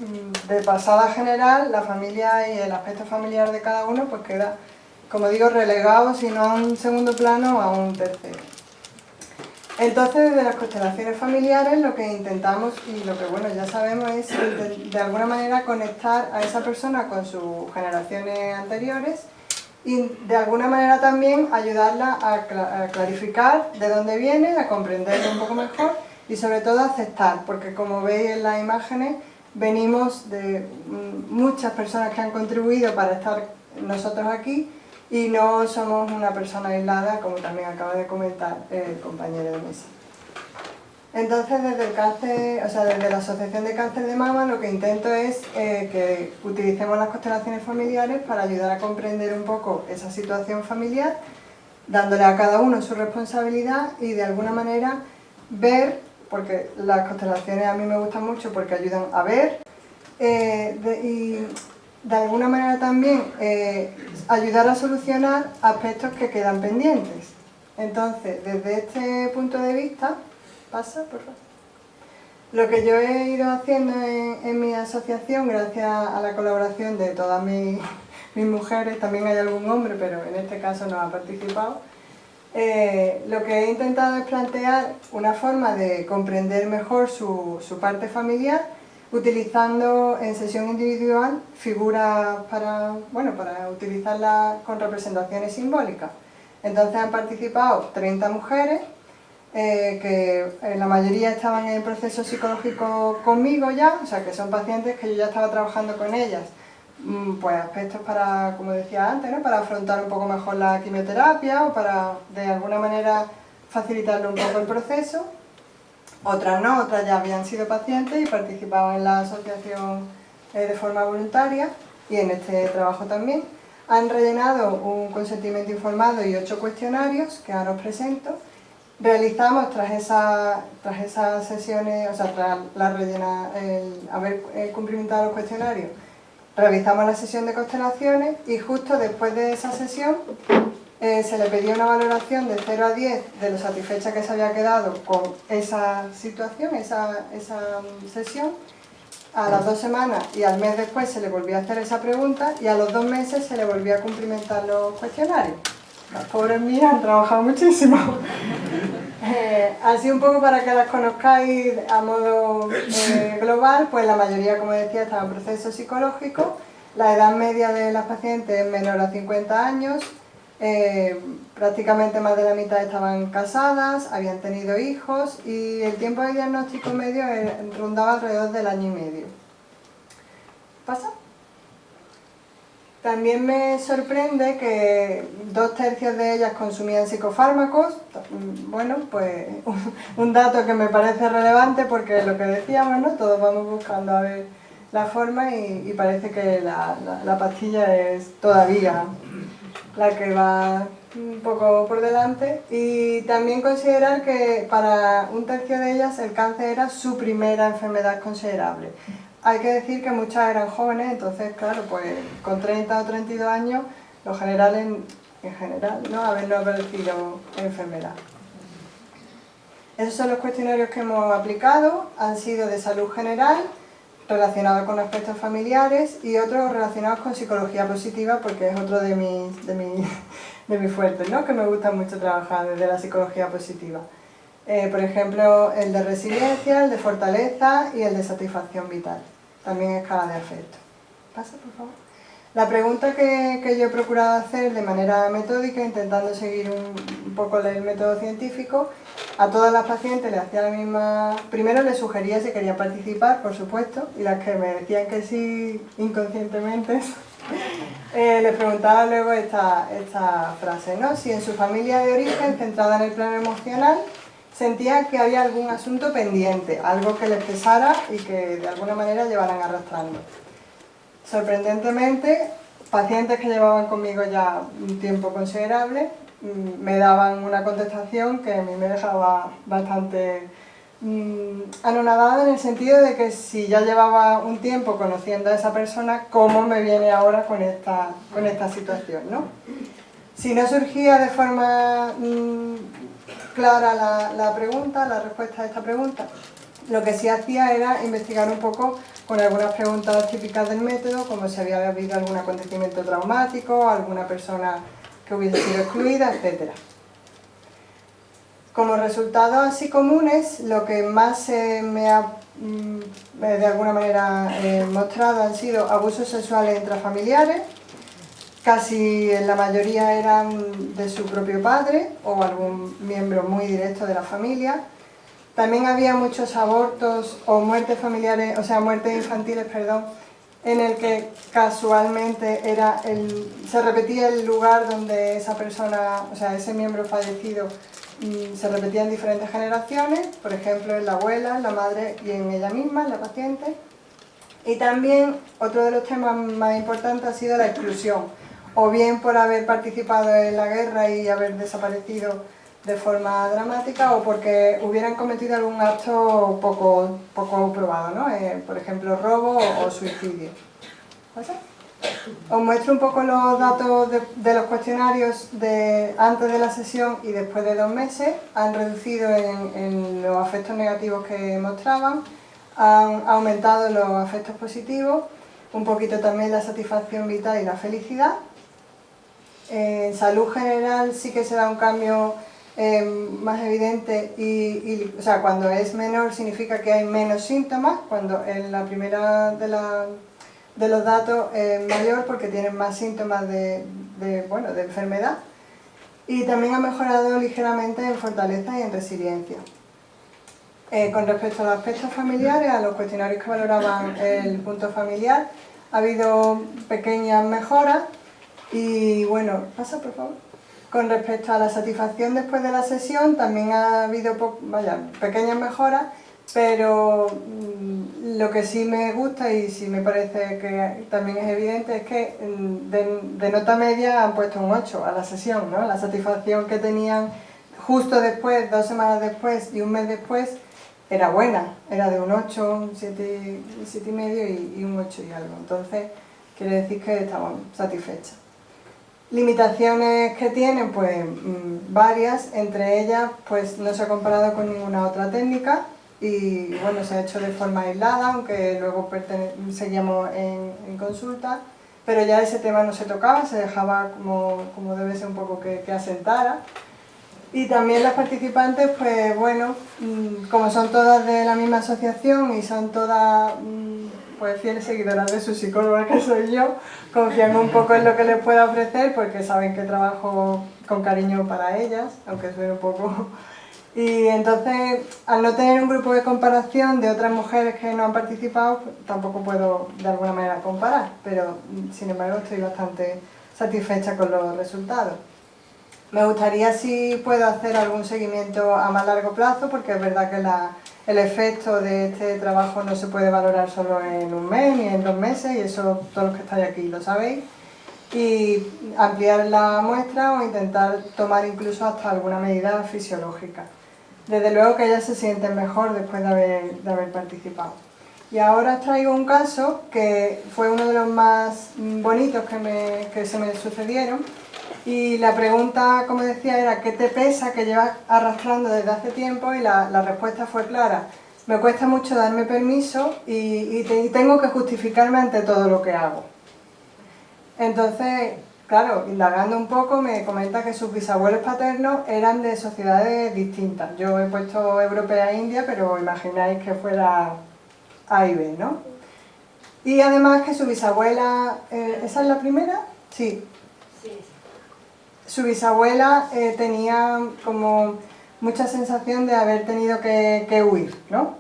de pasada general, la familia y el aspecto familiar de cada uno pues queda, como digo, relegado, si no a un segundo plano, a un tercero. Entonces, desde las constelaciones familiares, lo que intentamos, y lo que ya sabemos, es de alguna manera conectar a esa persona con sus generaciones anteriores, y de alguna manera también ayudarla a clarificar de dónde viene, a comprenderlo un poco mejor, y sobre todo aceptar, porque como veis en las imágenes, venimos de muchas personas que han contribuido para estar nosotros aquí, y no somos una persona aislada, como también acaba de comentar el compañero de mesa. Entonces, desde la Asociación de Cáncer de Mama, lo que intento es que utilicemos las constelaciones familiares para ayudar a comprender un poco esa situación familiar, dándole a cada uno su responsabilidad y de alguna manera ver, porque las constelaciones a mí me gustan mucho porque ayudan a ver, y de alguna manera también ayudar a solucionar aspectos que quedan pendientes. Entonces, desde este punto de vista, pasa, por favor. Lo que yo he ido haciendo en mi asociación, gracias a la colaboración de todas mis mujeres, también hay algún hombre, pero en este caso no ha participado, lo que he intentado es plantear una forma de comprender mejor su parte familiar, utilizando en sesión individual figuras para utilizarlas con representaciones simbólicas. Entonces han participado 30 mujeres, que la mayoría estaban en el proceso psicológico conmigo ya, o sea que son pacientes que yo ya estaba trabajando con ellas, pues aspectos para, como decía antes, ¿no?, para afrontar un poco mejor la quimioterapia o para de alguna manera facilitarle un poco el proceso. Otras no, otras ya habían sido pacientes y participaban en la asociación de forma voluntaria, y en este trabajo también. Han rellenado un consentimiento informado y 8 cuestionarios que ahora os presento. Realizamos tras esas sesiones, o sea, tras haber cumplimentado los cuestionarios, realizamos la sesión de constelaciones, y justo después de esa sesión se le pedía una valoración de 0 a 10 de lo satisfecha que se había quedado con esa situación, esa sesión. A las 2 semanas y al mes después se le volvía a hacer esa pregunta, y a los 2 meses se le volvía a cumplimentar los cuestionarios. Las pobres mías han trabajado muchísimo. Así un poco para que las conozcáis a modo global, pues la mayoría, como decía, estaba en proceso psicológico. La edad media de las pacientes es menor a 50 años, prácticamente más de la mitad estaban casadas, habían tenido hijos y el tiempo de diagnóstico medio rondaba alrededor del año y medio. ¿Pasa? También me sorprende que 2/3 de ellas consumían psicofármacos. Bueno, pues un dato que me parece relevante porque lo que decíamos, ¿no? Todos vamos buscando a ver la forma y parece que la pastilla es todavía la que va un poco por delante. Y también considerar que para 1/3 de ellas el cáncer era su primera enfermedad considerable. Hay que decir que muchas eran jóvenes, entonces claro, pues con 30 o 32 años, lo general en general, ¿no? Haber aparecido enfermedad. Esos son los cuestionarios que hemos aplicado, han sido de salud general, relacionados con aspectos familiares y otros relacionados con psicología positiva, porque es otro de mis fuertes, ¿no? Que me gusta mucho trabajar desde la psicología positiva. Por ejemplo, el de resiliencia, el de fortaleza y el de satisfacción vital. También escala de afecto. Pasa, por favor. La pregunta que yo he procurado hacer de manera metódica, intentando seguir un poco el método científico, a todas las pacientes le hacía la misma... Primero les sugería si querían participar, por supuesto, y las que me decían que sí inconscientemente, les preguntaba luego esta frase, ¿no? Si en su familia de origen, centrada en el plano emocional, sentían que había algún asunto pendiente, algo que les pesara y que de alguna manera llevaran arrastrando. Sorprendentemente, pacientes que llevaban conmigo ya un tiempo considerable me daban una contestación que a mí me dejaba bastante anonadada, en el sentido de que si ya llevaba un tiempo conociendo a esa persona, ¿cómo me viene ahora con esta situación, ¿no? Si no surgía de forma clara la respuesta a esta pregunta, lo que sí hacía era investigar un poco con algunas preguntas típicas del método, como si había habido algún acontecimiento traumático, alguna persona que hubiese sido excluida, etc. Como resultados así comunes, lo que más me ha de alguna manera mostrado han sido abusos sexuales intrafamiliares. Casi en la mayoría eran de su propio padre o algún miembro muy directo de la familia. También había muchos abortos o muertes familiares, o sea, muertes infantiles, perdón, en el que casualmente se repetía el lugar donde esa persona, o sea, ese miembro fallecido, se repetía en diferentes generaciones, por ejemplo, en la abuela, en la madre y en ella misma, en la paciente. Y también otro de los temas más importantes ha sido la exclusión, o bien por haber participado en la guerra y haber desaparecido de forma dramática, o porque hubieran cometido algún acto poco probado, ¿no? Por ejemplo, robo o suicidio. ¿Pasa? Os muestro un poco los datos de los cuestionarios antes de la sesión y después de 2 meses. Han reducido en los afectos negativos que mostraban, han aumentado los afectos positivos, un poquito también la satisfacción vital y la felicidad. En salud general sí que se da un cambio más evidente o sea, cuando es menor significa que hay menos síntomas, cuando en la primera de los datos es mayor porque tienen más síntomas de enfermedad, y también ha mejorado ligeramente en fortaleza y en resiliencia. Con respecto a los aspectos familiares, a los cuestionarios que valoraban el punto familiar, ha habido pequeñas mejoras y bueno, pasa por favor. Con respecto a la satisfacción después de la sesión, también ha habido pequeñas mejoras, pero lo que sí me gusta y sí me parece que también es evidente es que de nota media han puesto un 8 a la sesión, ¿no? La satisfacción que tenían justo después, 2 semanas después y un mes después, era buena, era de un 8, un 7,5 y un 8 y algo. Entonces, quiere decir que estaban satisfechas. Limitaciones que tienen, pues varias, entre ellas pues no se ha comparado con ninguna otra técnica y bueno, se ha hecho de forma aislada, aunque luego seguíamos en consulta, pero ya ese tema no se tocaba, se dejaba como debe ser un poco que asentara. Y también las participantes, pues bueno, como son todas de la misma asociación y son todas pues fieles seguidoras de su psicóloga, que soy yo, confían un poco en lo que les pueda ofrecer porque saben que trabajo con cariño para ellas, aunque suene un poco. Y entonces, al no tener un grupo de comparación de otras mujeres que no han participado, pues, tampoco puedo de alguna manera comparar, pero sin embargo estoy bastante satisfecha con los resultados. Me gustaría si puedo hacer algún seguimiento a más largo plazo, porque es verdad que el efecto de este trabajo no se puede valorar solo en un mes ni en 2 meses, y eso todos los que estáis aquí lo sabéis, y ampliar la muestra o intentar tomar incluso hasta alguna medida fisiológica. Desde luego que ellas se sienten mejor después de haber participado. Y ahora os traigo un caso que fue uno de los más bonitos que se me sucedieron. Y la pregunta, como decía, era ¿qué te pesa que llevas arrastrando desde hace tiempo? Y la respuesta fue clara: me cuesta mucho darme permiso y tengo que justificarme ante todo lo que hago. Entonces, claro, indagando un poco, me comenta que sus bisabuelos paternos eran de sociedades distintas. Yo he puesto europea e india, pero imagináis que fuera A y B, ¿no? Y además que su bisabuela... ¿esa es la primera? Sí. Su bisabuela tenía como mucha sensación de haber tenido que huir, ¿no?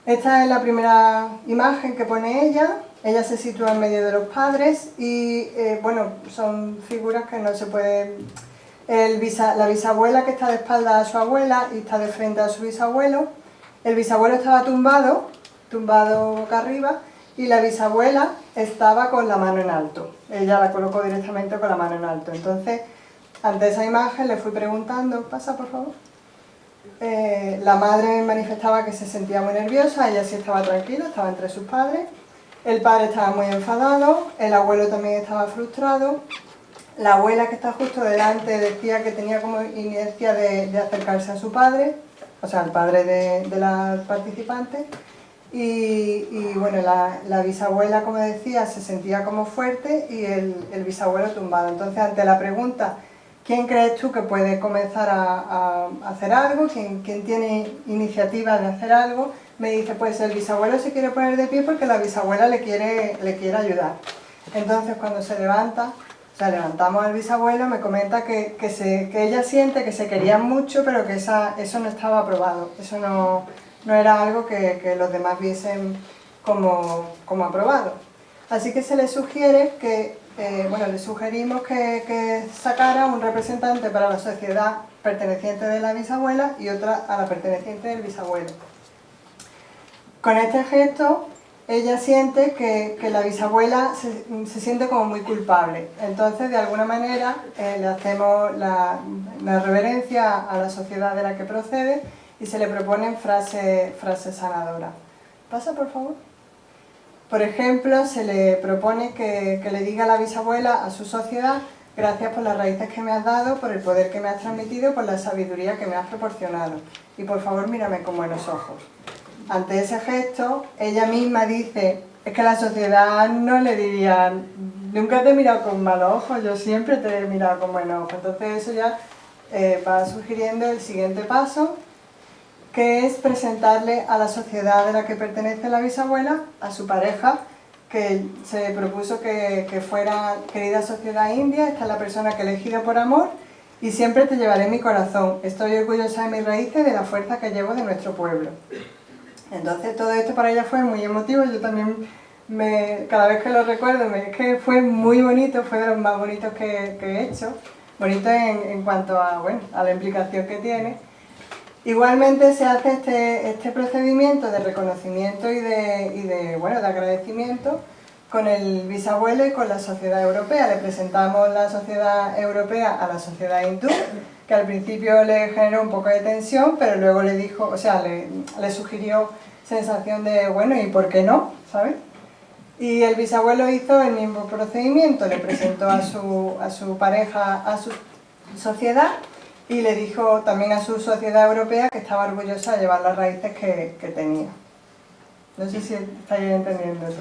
Esta es la primera imagen que pone ella. Ella se sitúa en medio de los padres y, bueno, son figuras que no se pueden... La bisabuela, que está de espalda a su abuela y está de frente a su bisabuelo. El bisabuelo estaba tumbado boca arriba, y la bisabuela estaba con la mano en alto. Ella la colocó directamente con la mano en alto. Entonces, ante esa imagen le fui preguntando, pasa por favor. La madre manifestaba que se sentía muy nerviosa, ella sí estaba tranquila, estaba entre sus padres. El padre estaba muy enfadado, el abuelo también estaba frustrado. La abuela, que está justo delante, decía que tenía como inercia de acercarse a su padre, o sea, al padre de la participante. Y bueno, la bisabuela, como decía, se sentía como fuerte y el bisabuelo tumbado. Entonces, ante la pregunta, ¿quién crees tú que puede comenzar a hacer algo? ¿Quién tiene iniciativa de hacer algo? Me dice, pues el bisabuelo se quiere poner de pie porque la bisabuela le quiere ayudar. Entonces, cuando se levanta, o sea, levantamos al bisabuelo, me comenta que ella siente que se querían mucho, pero que eso no estaba aprobado. Eso no era algo que los demás viesen como aprobado. Así que se le sugiere le sugerimos que sacara un representante para la sociedad perteneciente de la bisabuela y otra a la perteneciente del bisabuelo. Con este gesto, ella siente que la bisabuela se siente como muy culpable. Entonces, de alguna manera, le hacemos la reverencia a la sociedad de la que procede y se le proponen frases sanadoras. ¿Pasa, por favor? Por ejemplo, se le propone que le diga a la bisabuela, a su sociedad: gracias por las raíces que me has dado, por el poder que me has transmitido, por la sabiduría que me has proporcionado. Y por favor, mírame con buenos ojos. Ante ese gesto, ella misma dice, es que la sociedad no le diría, nunca te he mirado con malos ojos, yo siempre te he mirado con buenos ojos. Entonces eso ya va sugiriendo el siguiente paso, que es presentarle a la sociedad de la que pertenece la bisabuela, a su pareja, que se propuso que fuera querida sociedad india. Esta es la persona que he elegido por amor y siempre te llevaré en mi corazón. Estoy orgullosa de mis raíces y de la fuerza que llevo de nuestro pueblo. Entonces todo esto para ella fue muy emotivo. Yo también, cada vez que lo recuerdo, es que fue muy bonito, fue de los más bonitos que he hecho. Bonito en cuanto a la implicación que tiene. Igualmente se hace este procedimiento de reconocimiento y de agradecimiento con el bisabuelo y con la sociedad europea. Le presentamos la sociedad europea a la sociedad hindú, que al principio le generó un poco de tensión, pero luego le dijo, le sugirió sensación de, ¿y por qué no? ¿Sabes? Y el bisabuelo hizo el mismo procedimiento, le presentó a su pareja, a su sociedad, y le dijo también a su sociedad europea que estaba orgullosa de llevar las raíces que tenía. No sé si estáis entendiendo eso.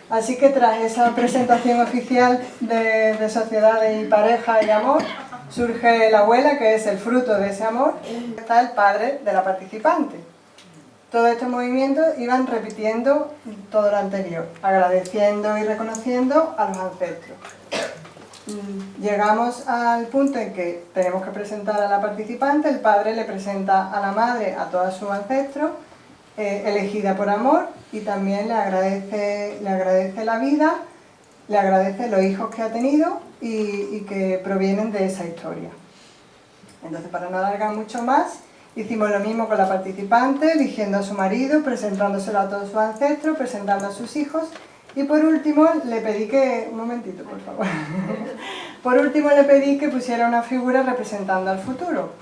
Así que tras esa presentación oficial de sociedad y pareja y amor, Surge la abuela, que es el fruto de ese amor, y está el padre de la participante. Todos estos movimientos iban repitiendo todo lo anterior, agradeciendo y reconociendo a los ancestros. Llegamos al punto en que tenemos que presentar a la participante, el padre le presenta a la madre a todos sus ancestros, elegida por amor, y también le agradece la vida, le agradece los hijos que ha tenido y que provienen de esa historia. Entonces, para no alargar mucho más, hicimos lo mismo con la participante, eligiendo a su marido, presentándoselo a todos sus ancestros, presentando a sus hijos, y por último le pedí que... Un momentito, por favor. Por último le pedí que pusiera una figura representando al futuro.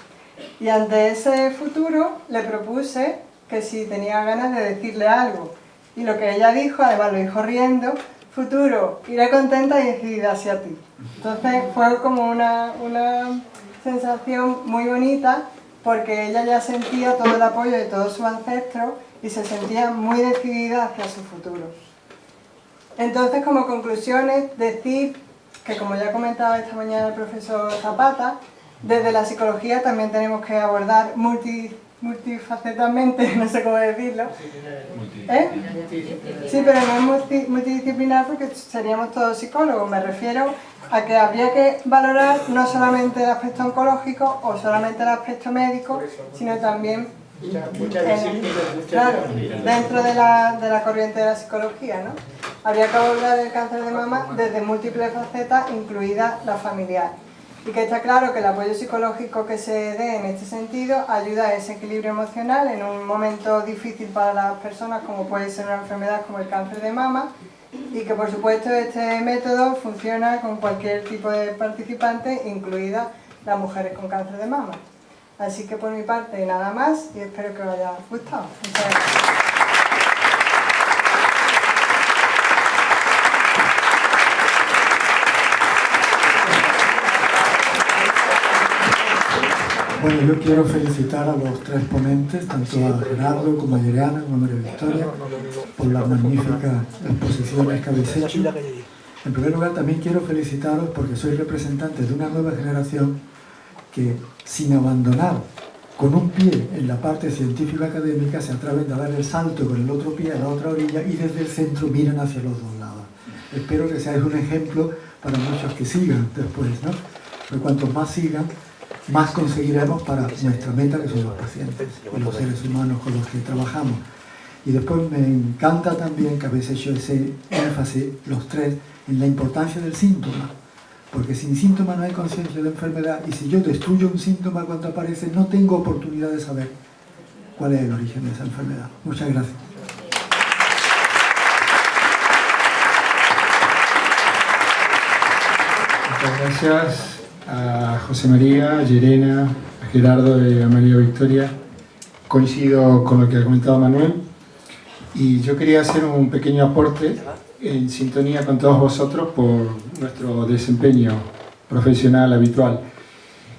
Y ante ese futuro le propuse que si tenía ganas de decirle algo. Y lo que ella dijo, además lo dijo riendo: futuro, iré contenta y decidida hacia ti. Entonces fue como una sensación muy bonita, porque ella ya sentía todo el apoyo de todos sus ancestros y se sentía muy decidida hacia su futuro. Entonces, como conclusiones, decir que, como ya comentaba esta mañana el profesor Zapata, desde la psicología también tenemos que abordar multifacetamente, no sé cómo decirlo. Sí, pero no es multidisciplinar porque seríamos todos psicólogos. Me refiero a que habría que valorar no solamente el aspecto oncológico o solamente el aspecto médico, sino también claro, dentro de la corriente de la psicología, ¿no? Habría que abordar el cáncer de mama desde múltiples facetas, incluida la familiar. Y que está claro que el apoyo psicológico que se dé en este sentido ayuda a ese equilibrio emocional en un momento difícil para las personas, como puede ser una enfermedad como el cáncer de mama, y que por supuesto este método funciona con cualquier tipo de participante, incluidas las mujeres con cáncer de mama. Así que por mi parte nada más y espero que os haya gustado. Muchas gracias. Bueno, yo quiero felicitar a los tres ponentes, tanto a Gerardo como a Ileana, como a María Victoria, por las magníficas exposiciones que habéis hecho. En primer lugar, también quiero felicitaros porque sois representantes de una nueva generación que, sin abandonar con un pie en la parte científica académica, se atreven a dar el salto con el otro pie a la otra orilla y desde el centro miran hacia los dos lados. Espero que seáis un ejemplo para muchos que sigan después, ¿no? Porque cuantos más sigan, más conseguiremos para nuestra meta, que son los pacientes y los seres humanos con los que trabajamos. Y después me encanta también que habéis hecho ese énfasis, los tres, en la importancia del síntoma, porque sin síntoma no hay conciencia de la enfermedad, y si yo destruyo un síntoma cuando aparece, no tengo oportunidad de saber cuál es el origen de esa enfermedad. Muchas gracias. Muchas gracias a José María, a Yerena, a Gerardo y a María Victoria. Coincido con lo que ha comentado Manuel y yo quería hacer un pequeño aporte en sintonía con todos vosotros por nuestro desempeño profesional habitual.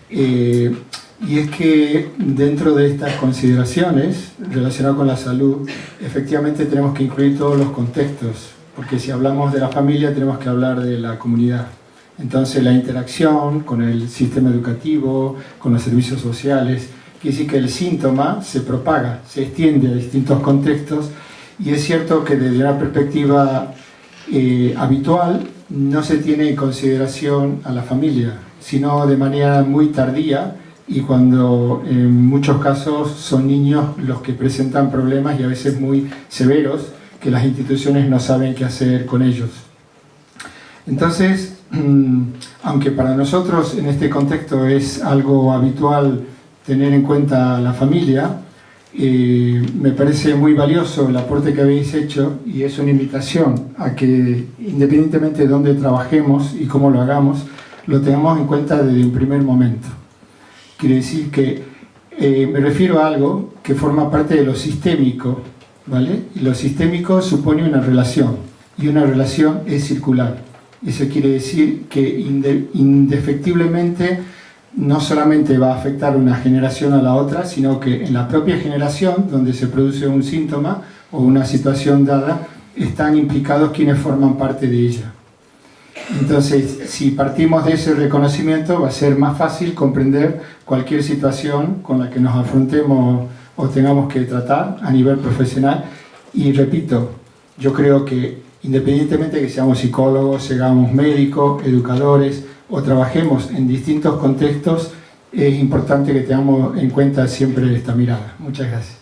Y es que dentro de estas consideraciones relacionadas con la salud, efectivamente tenemos que incluir todos los contextos, porque si hablamos de la familia tenemos que hablar de la comunidad. Entonces la interacción con el sistema educativo, con los servicios sociales, quiere decir que el síntoma se propaga, se extiende a distintos contextos, y es cierto que desde una perspectiva habitual no se tiene en consideración a la familia, sino de manera muy tardía, y cuando en muchos casos son niños los que presentan problemas y a veces muy severos que las instituciones no saben qué hacer con ellos. Entonces, aunque para nosotros en este contexto es algo habitual tener en cuenta la familia, me parece muy valioso el aporte que habéis hecho, y es una invitación a que, independientemente de dónde trabajemos y cómo lo hagamos, lo tengamos en cuenta desde un primer momento. Quiere decir que me refiero a algo que forma parte de lo sistémico, ¿vale? Y lo sistémico supone una relación, y una relación es circular. Eso quiere decir que indefectiblemente no solamente va a afectar una generación a la otra, sino que en la propia generación donde se produce un síntoma o una situación dada, están implicados quienes forman parte de ella. Entonces, si partimos de ese reconocimiento, va a ser más fácil comprender cualquier situación con la que nos afrontemos o tengamos que tratar a nivel profesional. Y repito, yo creo que independientemente de que seamos psicólogos, seamos médicos, educadores o trabajemos en distintos contextos, es importante que tengamos en cuenta siempre esta mirada. Muchas gracias.